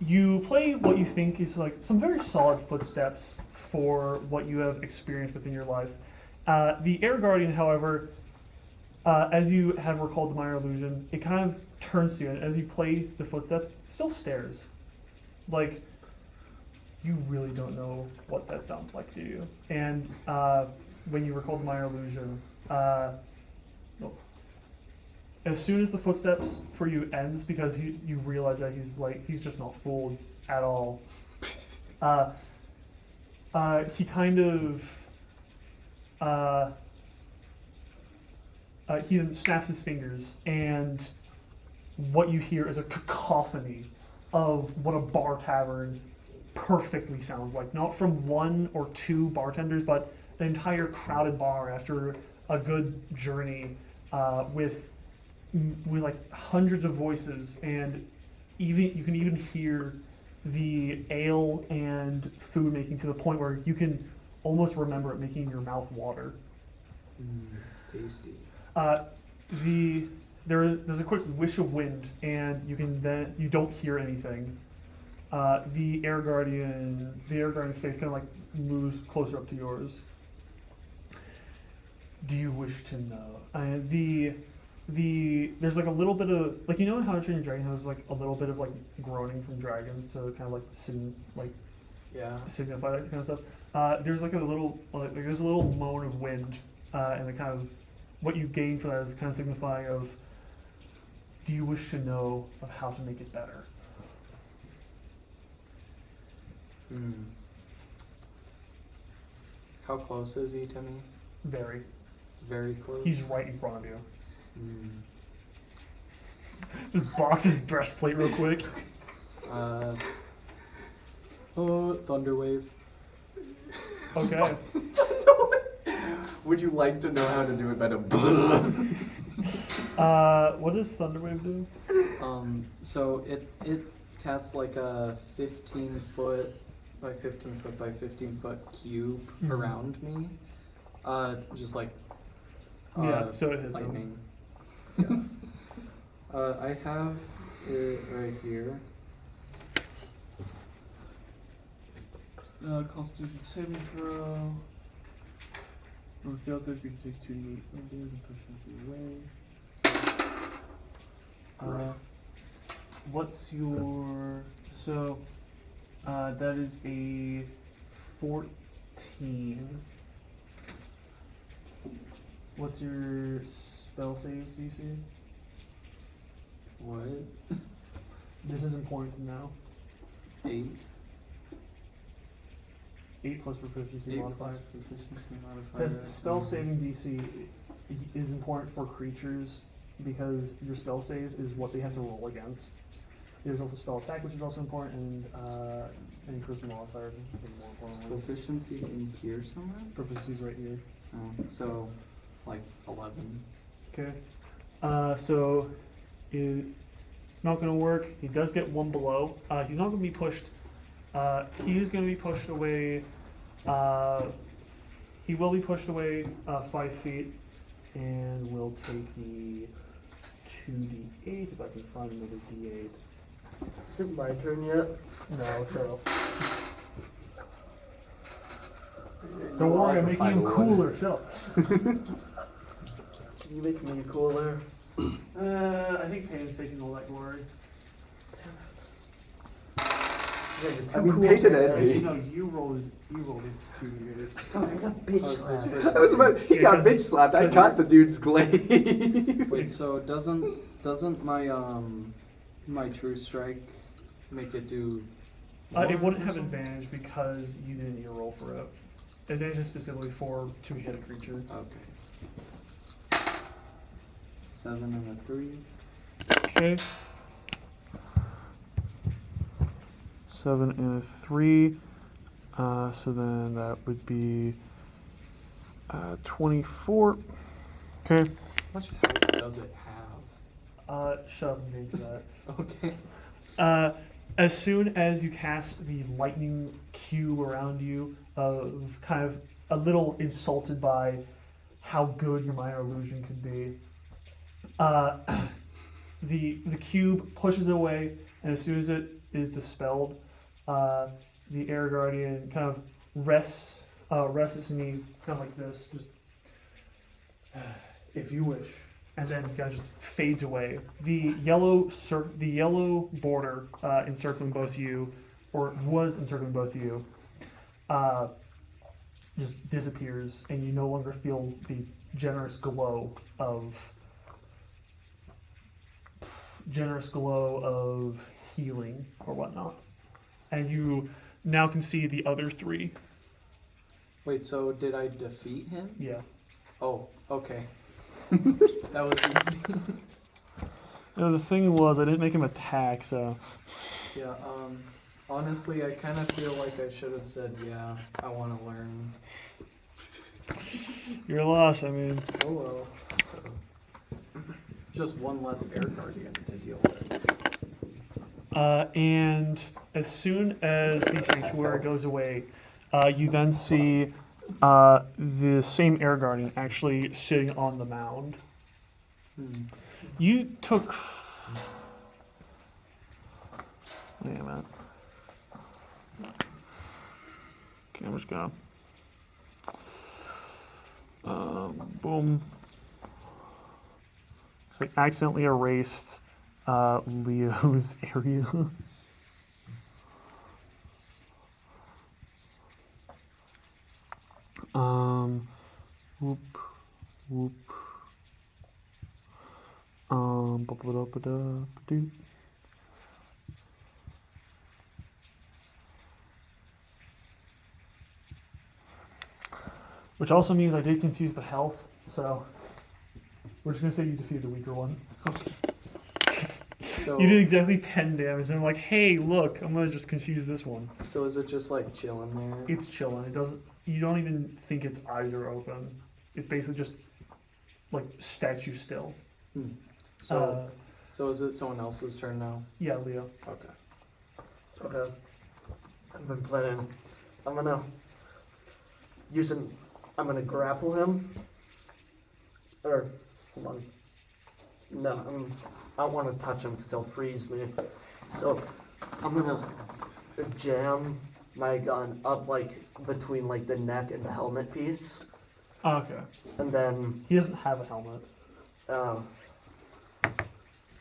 you play what you think is like some very solid footsteps for what you have experienced within your life. The Air Guardian, however, as you have recalled the minor illusion, it kind of turns to you, and as you play the footsteps, it still stares. Like, you really don't know what that sounds like, do you? And when you recall the minor illusion, as soon as the footsteps for you ends, because you realize that he's just not fooled at all. He kind of he then snaps his fingers, and what you hear is a cacophony of what a bar tavern perfectly sounds like. Not from one or two bartenders, but an entire crowded bar after a good journey with like hundreds of voices, and even you can even hear the ale and food making to the point where you can almost remember it making your mouth water. Tasty. There's a quick wish of wind, and you don't hear anything. The Air Guardian's face kind of like moves closer up to yours. Do you wish to know? There's like a little bit of like, you know how Train Your Dragon has like a little bit of like groaning from dragons to kind of like Yeah. signify that kind of stuff. There's like a little there's a little moan of wind, and the kind of what you gain for that is kind of signifying of, do you wish to know of how to make it better? How close is he to me? Very. Very close. He's right in front of you. Just box his breastplate real quick. Thunder wave. Okay. Would you like to know how to do it better? What does Thunderwave do? So it casts like a 15-foot by 15 foot by 15 foot cube around me. Just like So it hits him. lightning. Yeah. I have it right here. Constitution saving throw. On stealth saves, you can take 2d8 from damage and push them away. What's your that is a 14. What's your spell save DC? What? This is important to know. 8. 8 plus proficiency 8 modifier. plus proficiency modifier. Because spell saving DC is important for creatures because your spell save is what they have to roll against. There's also spell attack, which is also important, and any charisma modifier is more Is important. proficiency in here somewhere? Proficiency's right here. Oh, so, like 11. Okay. So it's not going to work. He does get one below. He's not going to be pushed. He is going to be pushed away. He will be pushed away 5 feet, and will take the 2d8 if I can find another d8. Is it my turn yet? No, shut up. Don't worry, I'm making him cooler. Shut up. Can you make me cooler? I think Payne's taking all that glory. Yeah, you're I mean, too Peyton cool, and man. me. No, you rolled it 2 years. Oh, I got bitch Oh, is this slapped. for- I was about. He Yeah, got 'cause- bitch slapped. I cause caught the dude's glaive. Wait, so doesn't my true strike make it do? It more wouldn't or have something? advantage because you didn't need a roll for it. Advantage is specifically for to hit a creature. Okay. 7 and a 3. Okay. 7 and a 3. So then that would be 24. Okay. How much health does it have? Shut up and get into that. Okay. As soon as you cast the lightning cube around you, of kind of a little insulted by how good your minor illusion could be, the cube pushes it away, and as soon as it is dispelled, the air guardian kind of rests its knee, kind of like this, just if you wish, and then kind of just fades away. The yellow border encircling both you, or was encircling both you, just disappears, and you no longer feel the generous glow of healing or whatnot. And you now can see the other 3. Wait, so did I defeat him? Yeah. Oh, okay. That was easy. No, the thing was, I didn't make him attack, so. Yeah, honestly, I kind of feel like I should have said, yeah, I want to learn. Your loss, I mean. Oh well. Just one less air guardian to deal with. And as soon as the sanctuary goes away, you then see the same air guardian actually sitting on the mound. You took. Wait a minute. Camera's gone. Boom. It's like accidentally erased Leo's area. Whoop, whoop. Ba-ba-da-ba-da-ba-doo. Which also means I did confuse the health, so we're just gonna say you defeated the weaker one. So, You did exactly 10 damage, and I'm like, hey, look, I'm gonna just confuse this one. so is it just like chilling there? It's chilling. It doesn't. You don't even think its eyes are open. It's basically just like statue still. So, so is it someone else's turn now? Yeah, Leo. Okay. Okay. I've been planning. I'm gonna grapple him. Or, hold on. No, I don't want to touch him because he'll freeze me. So, I'm gonna jam my gun up like between like the neck and the helmet piece. Okay. and then He doesn't have a helmet.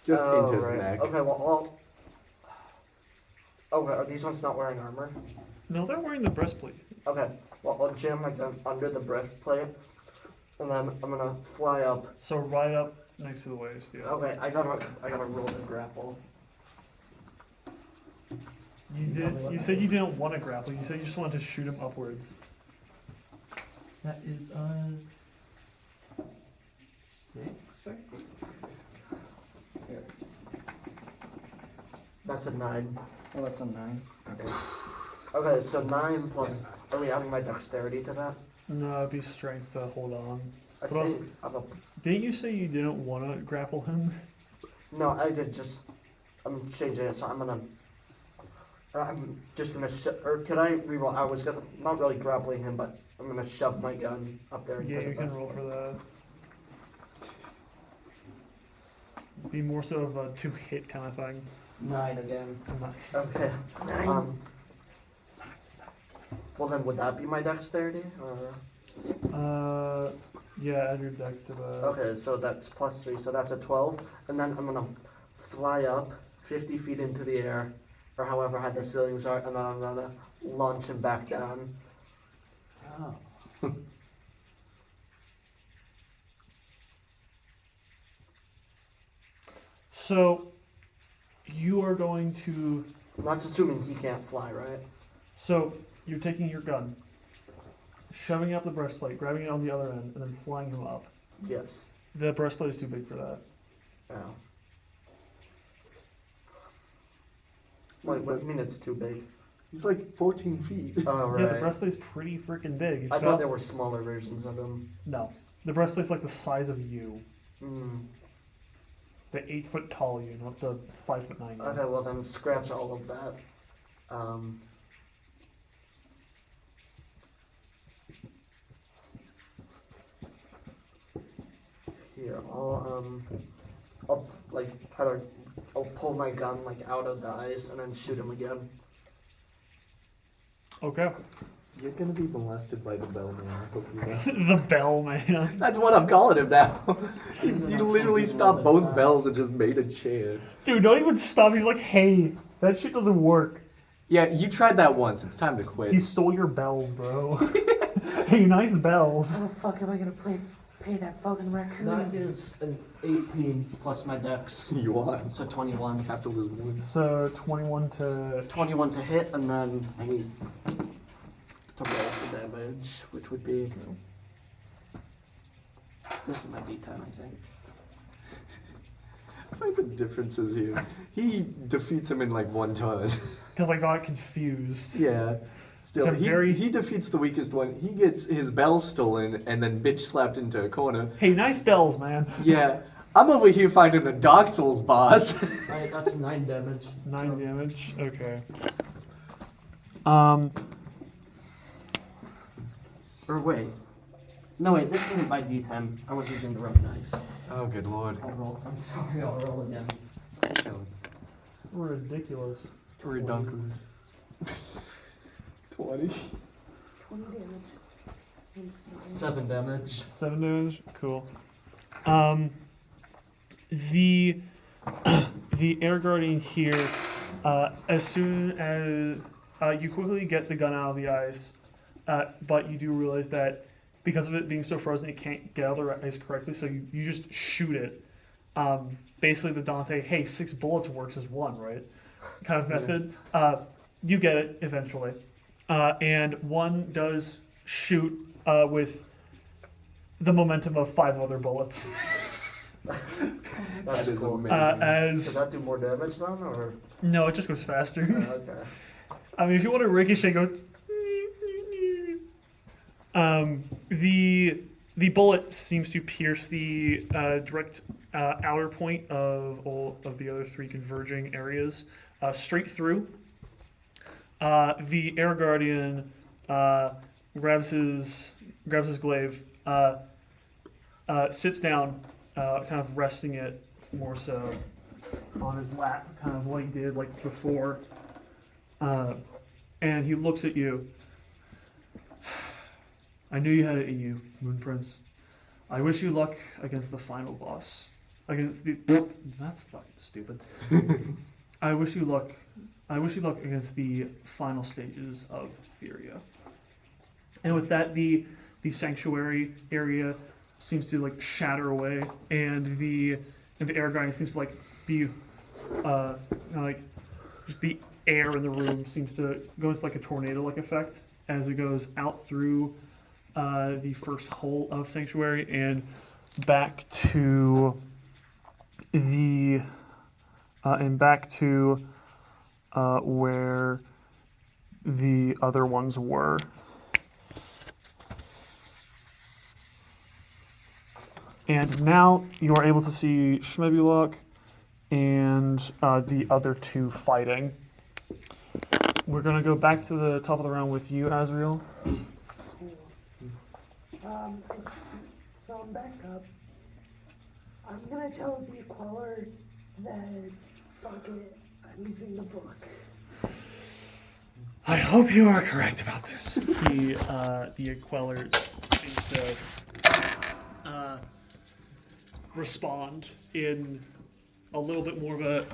Just oh, into his right. neck. Okay, well, okay, are these ones not wearing armor? No, they're wearing the breastplate. Okay, well, I'll jam my gun under the breastplate, and then I'm gonna fly up. So right up next to the waist. Yeah. Okay, I gotta roll the grapple. You said you didn't want to grapple. You said you just wanted to shoot him upwards. That is 6, I think. That's a 9. Oh, that's a 9. Okay, so 9 plus. Are we adding my dexterity to that? No, it'd be strength to hold on. I But also- think I'm a. Didn't you say you didn't want to grapple him? No, I did just. I'm changing it, so I'm just gonna. Or could I reroll? I was gonna not really grappling him, but I'm gonna shove my gun up there. Yeah, into you the can roll for that. Be more so of a 2-hit kind of thing. 9 again. I'm not- Okay. Well then, would that be my dexterity? Yeah, add your dex to the. Okay, so that's plus 3, so that's a 12, and then I'm gonna fly up 50 feet into the air, or however high the ceilings are, and then I'm gonna launch him back down. Oh. So, you are going to. That's assuming he can't fly, right? So, you're taking your gun, shoving up the breastplate, grabbing it on the other end, and then flying him up. Yes. The breastplate is too big for that. Yeah. Wait, what do you mean it's too big? He's like 14 feet. Oh, Yeah, the right. breastplate's pretty freaking big. It's I thought about- there were smaller versions of him. No. The breastplate's like the size of you. Hmm. The 8 foot tall you, not the 5'9" you. Okay, well then scratch all of that. Here, I'll like I'll pull my gun like out of the ice and then shoot him again. Okay. You're gonna be molested by the bellman. I hope you know. The bell man. That's what I'm calling him now. You literally stopped both bells and just made a chair. Dude, don't even stop. He's like, hey, that shit doesn't work. Yeah, you tried that once. It's time to quit. He stole your bells, bro. Hey, nice bells. How the fuck am I gonna pay that fucking raccoon? That is an 18 plus my dex, You won. so 21. Capitalism wins. So 21 to. 21 to hit, and then I need to roll for damage, which would be. This is my D10, I think. I find the differences here. He defeats him in like one turn. Because I got confused. Yeah. Still, Which I'm very- he defeats the weakest one. He gets his bell stolen and then bitch slapped into a corner. Hey, nice bells, man. Yeah. I'm over here fighting a Dark Souls boss. Alright, that's 9 damage. 9 damage. Okay. Or wait. No, wait, this isn't my D10. I was using the wrong dice. Oh, good lord. I'll roll. I'm sorry, I'll roll again. Ridiculous. Redunculous. 20. 20 damage. Instantly. 7 damage. 7 damage. Cool. The the air guardian here, as soon as you quickly get the gun out of the ice, but you do realize that because of it being so frozen, it can't get out of the ice correctly. So you just shoot it. Basically, the Dante, hey, 6 bullets works as 1, right? Kind of method. You get it eventually, and one does shoot with the momentum of 5 other bullets. That's That is cool. amazing. Does As that do more damage then, or? no, it just goes faster. Okay. I mean, if you want to ricochet, go. The bullet seems to pierce the direct outer point of all of the other 3 converging areas, straight through. The air guardian grabs his glaive, sits down, kind of resting it more so on his lap, kind of like he did like before. And he looks at you. I knew you had it in you, Moon Prince. I wish you luck against the final boss. Against the that's fucking stupid. I wish you luck against the final stages of Furia. And with that, the sanctuary area seems to like shatter away, and the air guy seems to like be like just the air in the room seems to go into like a tornado-like effect as it goes out through the first hole of sanctuary and back to where the other ones were. And now you are able to see Shmebulok and the other two fighting. We're gonna go back to the top of the round with you, Azriel. So I'm back up. I'm gonna tell the Queller that fuck it, I'm using the book. I hope you are correct about this. The Queller seems to respond in a little bit more of a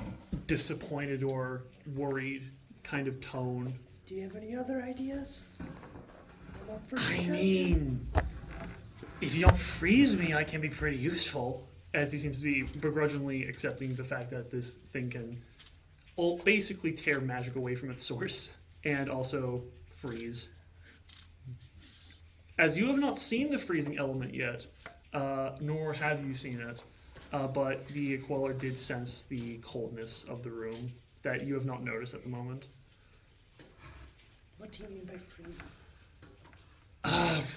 disappointed or worried kind of tone. Do you have any other ideas? I'm up for I suggestion. mean, if you don't freeze me, I can be pretty useful. As he seems to be begrudgingly accepting the fact that this thing can basically tear magic away from its source and also freeze. As you have not seen the freezing element yet, nor have you seen it, but the Queller did sense the coldness of the room that you have not noticed at the moment. What do you mean by freezing?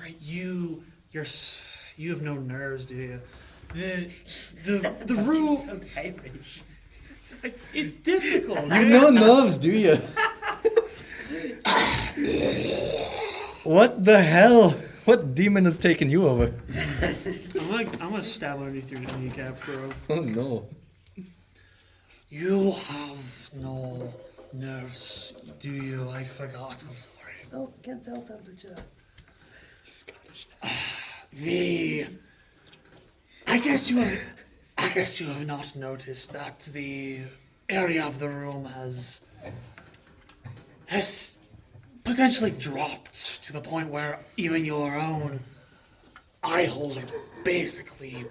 Right, you have no nerves, do you? The room. It's difficult. You know nerves, do you? What the hell? What demon has taken you over? I'm gonna stab underneath your kneecap, bro. Oh no. You have no nerves, do you? I forgot. I'm sorry. Oh, can't tell temperature. Scottish. I guess you have not noticed that the area of the room has potentially dropped to the point where even your own eye holes are basically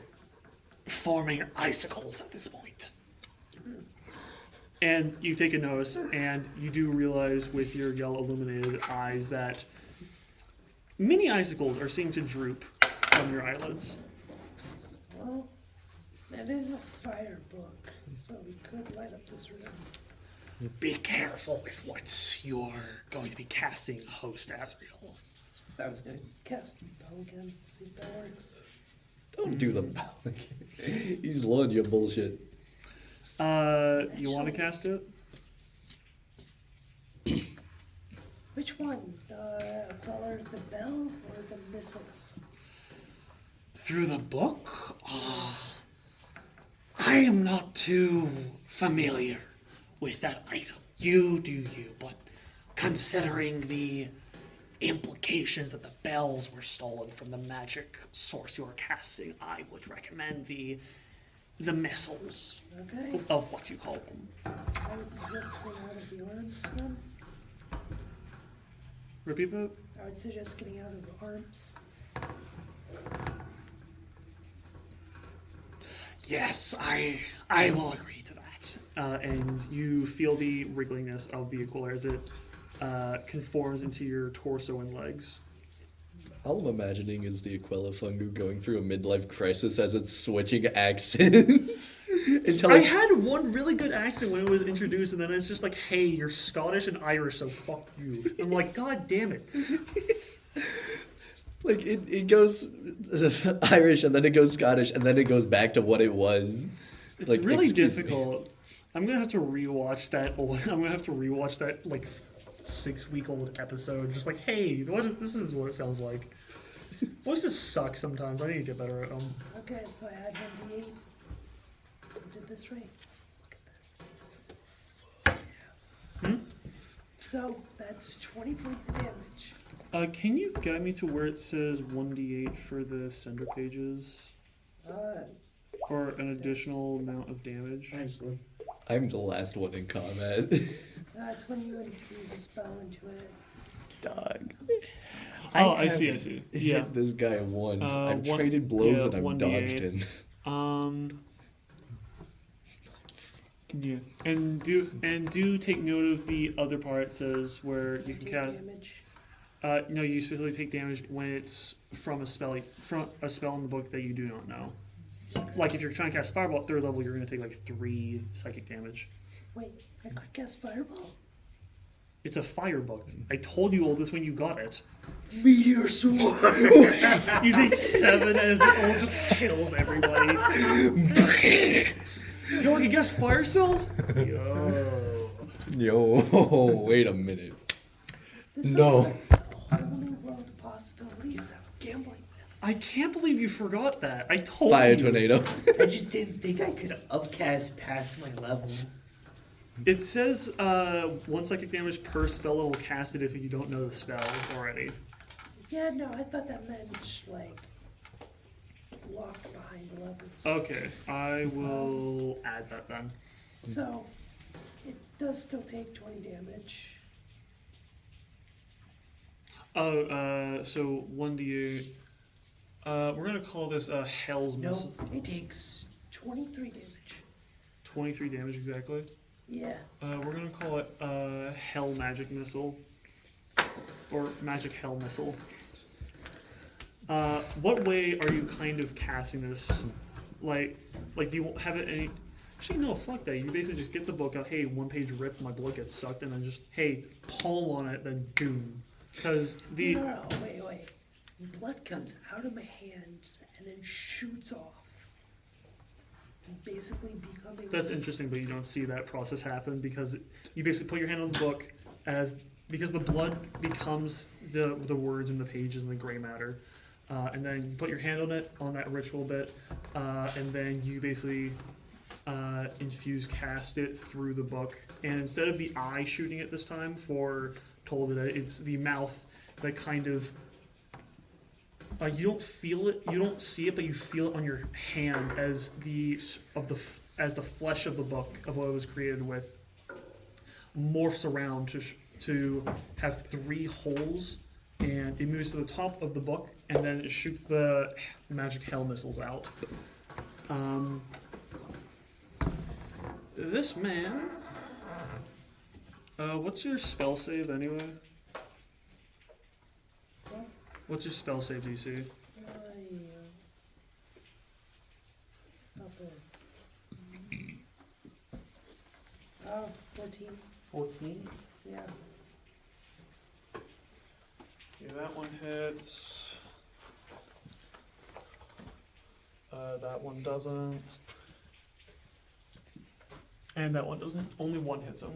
forming icicles at this point. And you take a notice, and you do realize with your yellow illuminated eyes that many icicles are seeming to droop from your eyelids. Well, that is a fire book, so we could light up this room. Be careful with what you're going to be casting, host Azriel. I was gonna cast the spell again, see if that works. Don't do the bell. He's loading your bullshit. You want to cast it? Which one? Queller the bell or the missiles? Through the book? I am not too familiar with that item. You do you, but considering the implications that the bells were stolen from the magic source you are casting, I would recommend the missiles Okay. of what you call them. I would suggest getting out of the arms then. Repeat that? I would suggest getting out of the arms. Yes, I will agree to that. And you feel the wriggliness of the Aquila as it conforms into your torso and legs. All I'm imagining is the Aquila fungu going through a midlife crisis as it's switching accents. Until I had one really good accent when it was introduced, and then it's just like, hey, you're Scottish and Irish, so fuck you. I'm like, God damn it. like it goes Irish and then it goes Scottish and then it goes back to what it was. It's Like, really excuse me. difficult. I'm gonna have to rewatch that like 6-week-old episode. Just like, hey, this is what it sounds like. Voices suck sometimes. I need to get better at them. Okay, so I had 1d8. I did this right. Let's look at this. So that's 20 points of damage. Can you guide me to where it says 1d8 for the center pages? Or an additional amount of damage? Actually, I'm the last one in combat. That's when you infuse a spell into it. Dog. Oh, I have see. hit Yeah. this guy once. I've one- traded blows yeah, and I've 1d8. dodged him. Yeah, and do take note of the other part. It says where you can Take cast. damage. No, you specifically take damage when it's from a spell in the book that you do not know. Like if you're trying to cast Fireball at 3rd level, you're going to take like 3 psychic damage. Wait, I could cast Fireball? It's a fire book. I told you all this when you got it. Meteor Sword! You take 7 as it all just kills everybody. Yo, I can cast fire spells? Yo, wait a minute. This No. opens a whole new world of possibilities that I'm gambling with. I can't believe you forgot that. I told Fire you. tornado. I just didn't think I could upcast past my level. It says 1 psychic damage per spell level casted if you don't know the spell already. Yeah, no, I thought that meant, like, locked behind the levels. Okay, I will add that then. So, it does still take 20 damage. Oh, so 1d8. We're gonna call this Hell's Missile. No, it takes 23 damage. 23 damage exactly. Yeah. We're gonna call it Hell Magic Missile. Or Magic Hell Missile. What way are you kind of casting this? Like do you have it any... Actually, no, fuck that. You basically just get the book out, hey, 1 page ripped, my blood gets sucked, and then just, hey, palm on it, then doom. Because the... No, wait. Blood comes out of my hands and then shoots off. Basically becoming... That's interesting, but you don't see that process happen because you basically put your hand on the book because the blood becomes the words in the pages and the gray matter. And then you put your hand on it, on that ritual bit, and then you basically cast it through the book. And instead of the eye shooting it this time for Toll the Dead, it's the mouth that kind of... you don't feel it, you don't see it, but you feel it on your hand as the flesh of the book of what it was created with morphs around to have 3 holes, and it moves to the top of the book, and then it shoots the magic hell missiles out. This man, what's your spell save anyway? What's your spell save DC? It's not bad. 14. 14. Yeah. Okay, that one hits. That one doesn't. And that one doesn't. Only 1 hits him.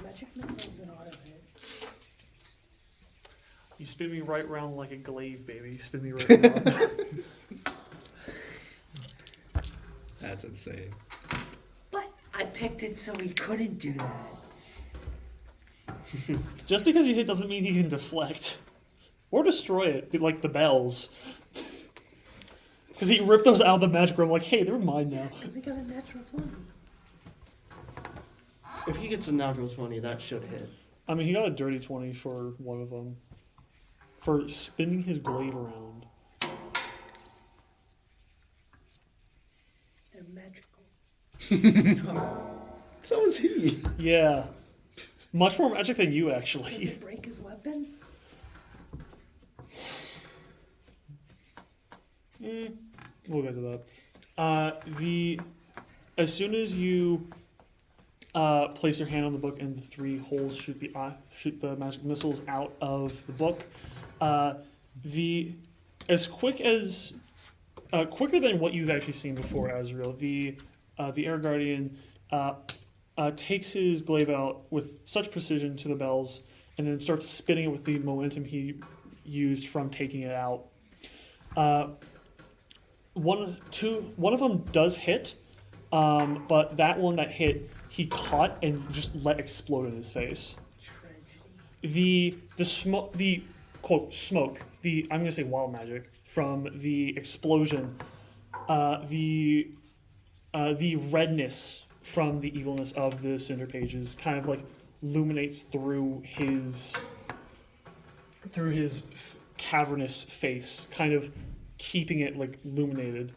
Magic missile's an auto hit. You spin me right round like a glaive, baby. You spin me right round. That's insane. But I picked it so he couldn't do that. Just because you hit doesn't mean you can deflect. Or destroy it, like the bells. Because he ripped those out of the magic room like, hey, they're mine now. Because he got a natural 20. if he gets a natural 20, that should hit. I mean, he got a dirty 20 for one of them. For spinning his glaive around. They're magical. So is he. Yeah. Much more magic than you, Does actually. it break his weapon? We'll get to that. As soon as you place your hand on the book and the 3 holes shoot the magic missiles out of the book, quicker than what you've actually seen before, Azrael, the Air Guardian takes his glaive out with such precision to the bells and then starts spinning it with the momentum he used from taking it out. One of them does hit, but that one that hit, he caught and just let explode in his face. Tragedy. The quote smoke, I'm gonna say wild magic from the explosion, the redness from the evilness of the cinder pages kind of like illuminates through his cavernous face, kind of keeping it like illuminated.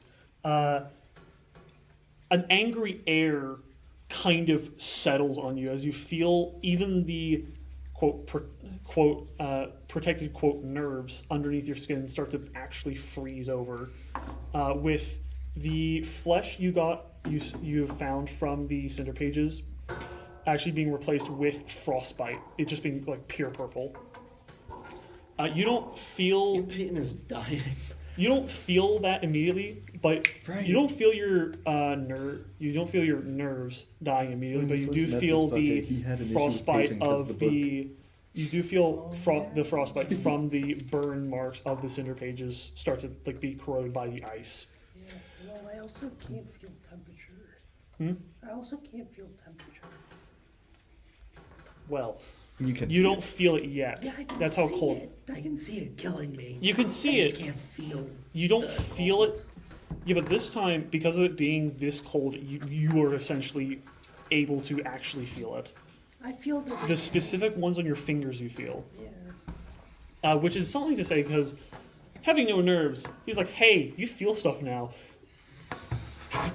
An angry air kind of settles on you as you feel even the protected quote nerves underneath your skin start to actually freeze over, with the flesh you have found from the cinder pages actually being replaced with frostbite. It just being like pure purple. You don't feel Peyton is dying. you don't feel that immediately, but Right. you don't feel your you don't feel your nerves dying immediately, but you do feel the frostbite of the. You do feel the frostbite from the burn marks of the cinder pages start to like be corroded by the ice. Yeah, well, I also can't feel temperature. I also can't feel temperature. Well, You can. you don't feel it yet. Yeah, I can That's how see cold. it. I can see it killing me. You can see I just it. can't feel. You don't the feel it. cold. Yeah, but this time, because of it being this cold, you are essentially able to actually feel it. I feel the. The specific ones on your fingers you feel. Yeah. Which is something to say because having no nerves, he's like, hey, you feel stuff now.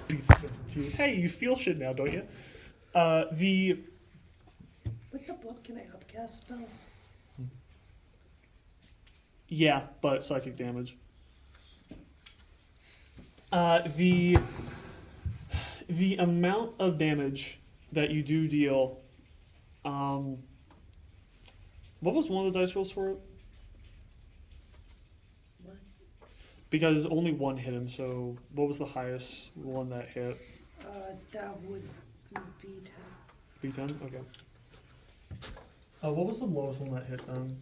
Beats the sense into you. Hey, you feel shit now, don't you? With the book, can I upcast spells? Yeah, but psychic damage. The amount of damage that you do deal. What was one of the dice rolls for it? What? Because only one hit him, so what was the highest one that hit? That would be 10. B10? Okay. What was the lowest one that hit then?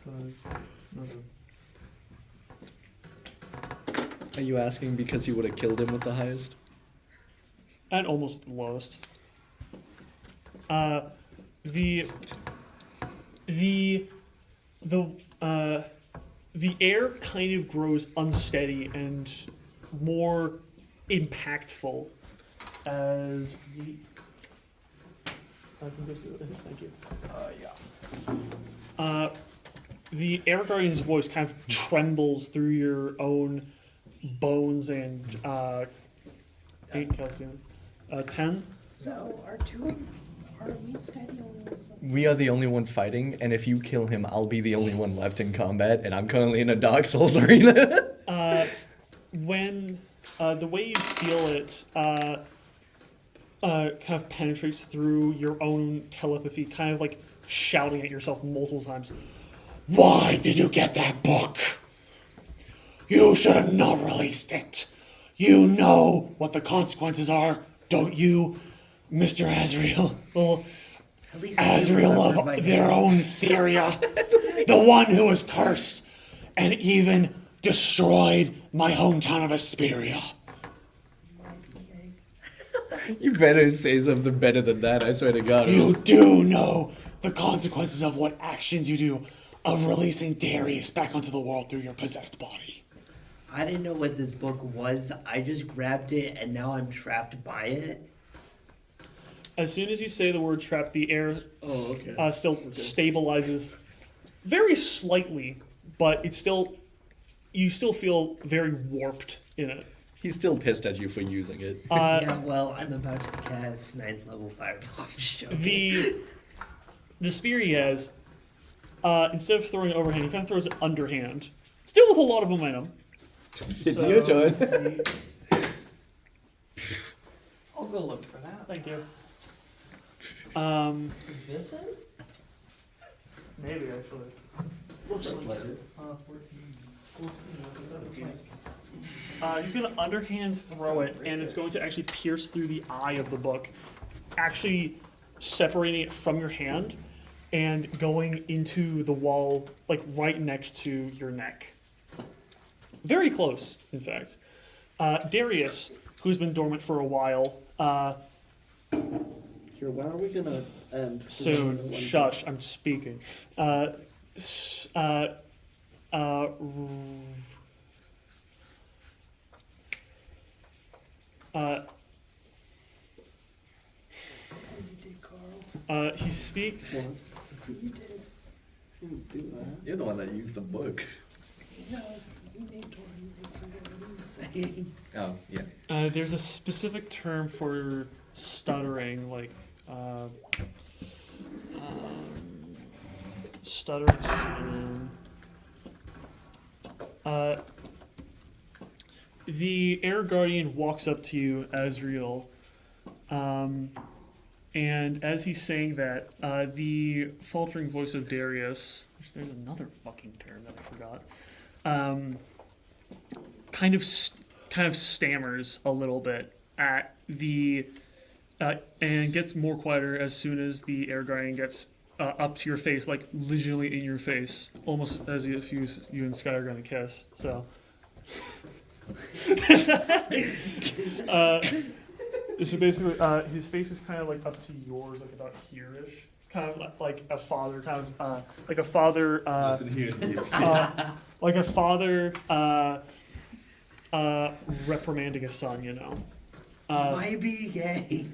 5. Okay. Are you asking because you would have killed him with the highest? And almost the lowest. The air kind of grows unsteady and more impactful as the. I can just do this. Thank you. The air guardian's voice kind of trembles through your own bones and 8 calcium. 10. So, are me and Sky the only ones? We are the only ones fighting, and if you kill him, I'll be the only one left in combat, and I'm currently in a Dark Souls arena. When the way you feel it kind of penetrates through your own telepathy, kind of like shouting at yourself multiple times. Why did you get that book? You should have not released it. You know what the consequences are, don't you, Mr. Azrael? Well, At least Azrael of their own Theria, the one who was cursed and even destroyed my hometown of Esperia. You better say something better than that, I swear to God. You do know the consequences of what actions you do of releasing Darius back onto the world through your possessed body. I didn't know what this book was. I just grabbed it and now I'm trapped by it. As soon as you say the word trap, the air still Okay. stabilizes very slightly, but it's still, you still feel very warped in it. He's still pissed at you for using it. Yeah, well, I'm about to cast 9th level fireball. I'm just joking. The spear he has, instead of throwing it overhand, he kind of throws it underhand, still with a lot of momentum. It's your turn. I'll go look for that. Thank you. Is this it? Maybe actually. Looks like it. 14, 17. He's going to underhand throw it, and it's going to actually pierce through the eye of the book, actually separating it from your hand and going into the wall, like right next to your neck. Very close, in fact. Darius, who's been dormant for a while, Here, when are we gonna And soon. Shush, I'm speaking. S- uh, uh, he speaks. You did. Didn't do that. You're the one that used the book. No, you named her. I forget what he was saying. Oh, yeah. There's a specific term for stuttering, like stuttering. The Air Guardian walks up to you, Azriel, and as he's saying that, the faltering voice of Darius, which there's another fucking term that I forgot, kind of stammers a little bit at the and gets more quieter as soon as the Air Guardian gets up to your face, like literally in your face, almost as if you and Sky are gonna kiss. So. So basically, his face is kind of like up to yours, like about here-ish, kind of like a father, like a father, Listen here. like a father reprimanding a son, you know. Why be gay?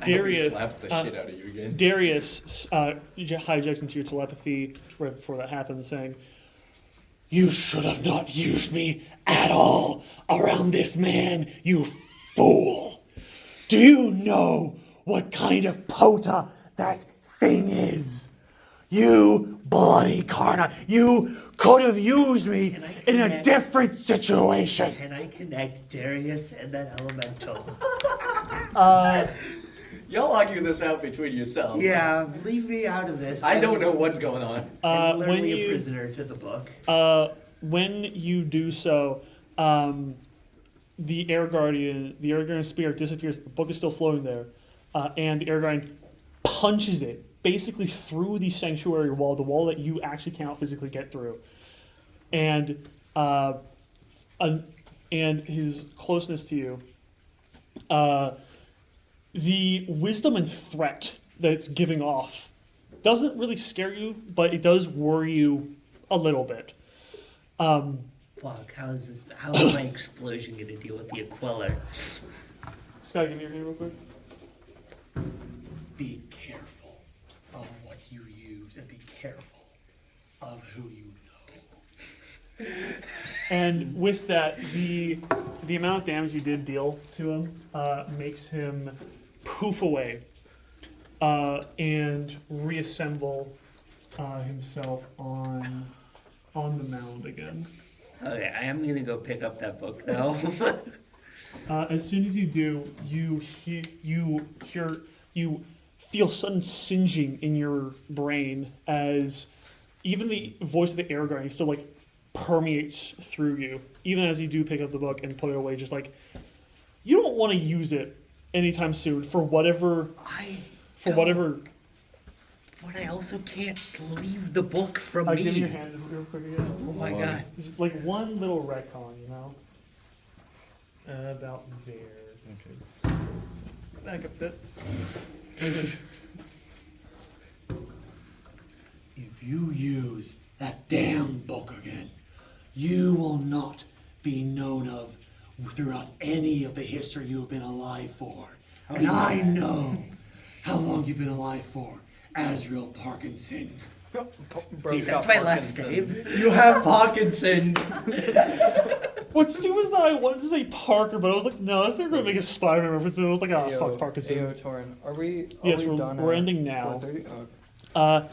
Darius slaps the shit out of you again. Darius hijacks into your telepathy right before that happens, saying, "You should have not used me at all around this man, you fool. Do you know what kind of pota that thing is? You bloody Karna, you could have used me in a different situation." Can I connect Darius and that elemental? Y'all argue this out between yourselves. Yeah, leave me out of this. I don't know what's going on. I'm when literally you- a prisoner to the book. When you do so, the Air Guardian spirit disappears. The book is still floating there, and the Air Guardian punches it basically through the sanctuary wall, the wall that you actually cannot physically get through, and his closeness to you, the wisdom and threat that it's giving off doesn't really scare you, but it does worry you a little bit. Fuck, how is my explosion gonna deal with the Aquiller? Sky, give me your hand real quick. Be careful of what you use and be careful of who you know. And with that, the amount of damage you did deal to him makes him poof away and reassemble himself on the mound again. Okay, I am gonna go pick up that book though. As soon as you do, you feel sudden singeing in your brain as even the voice of the Air Guardian still like permeates through you. Even as you do pick up the book and put it away, just like you don't want to use it anytime soon for whatever. But I also can't leave the book from me. Give me your hand real quick again. Oh my god. Just like one little retcon, you know? About there. Okay. Back up a bit. If you use that damn book again, you will not be known of throughout any of the history you have been alive for. And I know how long you've been alive for, Azriel Parkinson. Bro's That's got my last Parkinson's. name. You have Parkinson's. What's stupid is that I wanted to say Parker, but I was like, no, that's not going to make a Spider-Man reference. And I was like, oh, fuck Parkinson. Ayo, Torin, are we Yes, done we're at ending now. 4:30? Oh.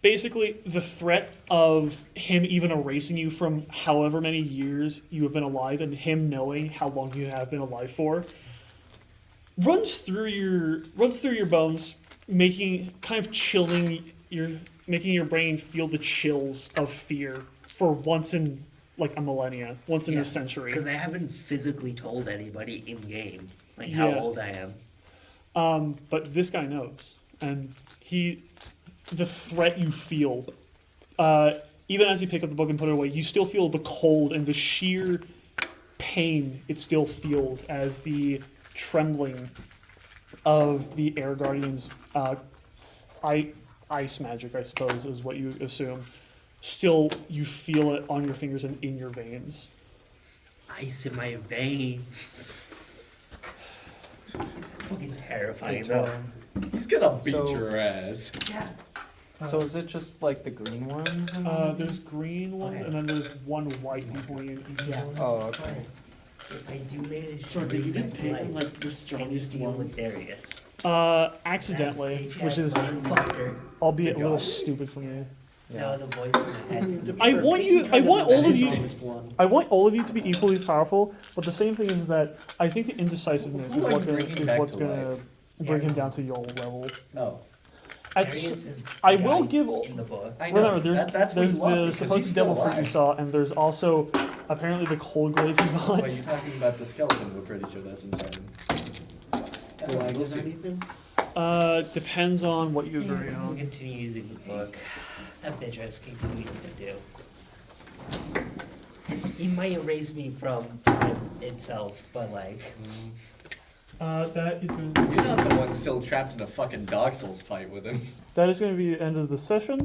Basically, the threat of him even erasing you from however many years you have been alive and him knowing how long you have been alive for runs through your bones, making your brain feel the chills of fear for once in like a millennia, once in a century. Because I haven't physically told anybody in game like how Yeah. old I am. But this guy knows, and the threat you feel, even as you pick up the book and put it away, you still feel the cold and the sheer pain it still feels as the trembling of the Air Guardians, ice magic, I suppose, is what you assume. Still, you feel it on your fingers and in your veins. Ice in my veins. Fucking terrifying, It's, bro. He's gonna beat So- your ass. Yeah. So is it just like the green ones? There's green ones, and then there's one white between each Yeah. one. Oh, okay. If I do manage to Jordan, you read can that pick light, like the strongest deal one. with Darius. Accidentally, That which is, bitch-ass motherfucker. albeit a The little god. stupid for me. No, the voice in my head. I want all of you. Strongest one. I want all of you to be equally powerful, but the same thing is that I think the indecisiveness is, Who are you what gonna, bringing is back what's to gonna life? bring him down to your level. Oh, Darius is the I guy will give. in the book. I know. Remember, there's, That's what there's he lost the because he's supposed still devil fruit you alive. saw, and there's also apparently the cold glaive you got. But you're talking about the skeleton. We're pretty sure that's inside him. Will I We'll give see. anything? Depends on what you agree We'll on. continue using the book. That bitch has continued to do. He might erase me from time itself, but like, That is going. You're not the one still trapped in a fucking Dark Souls fight with him. That is going to be the end of the session.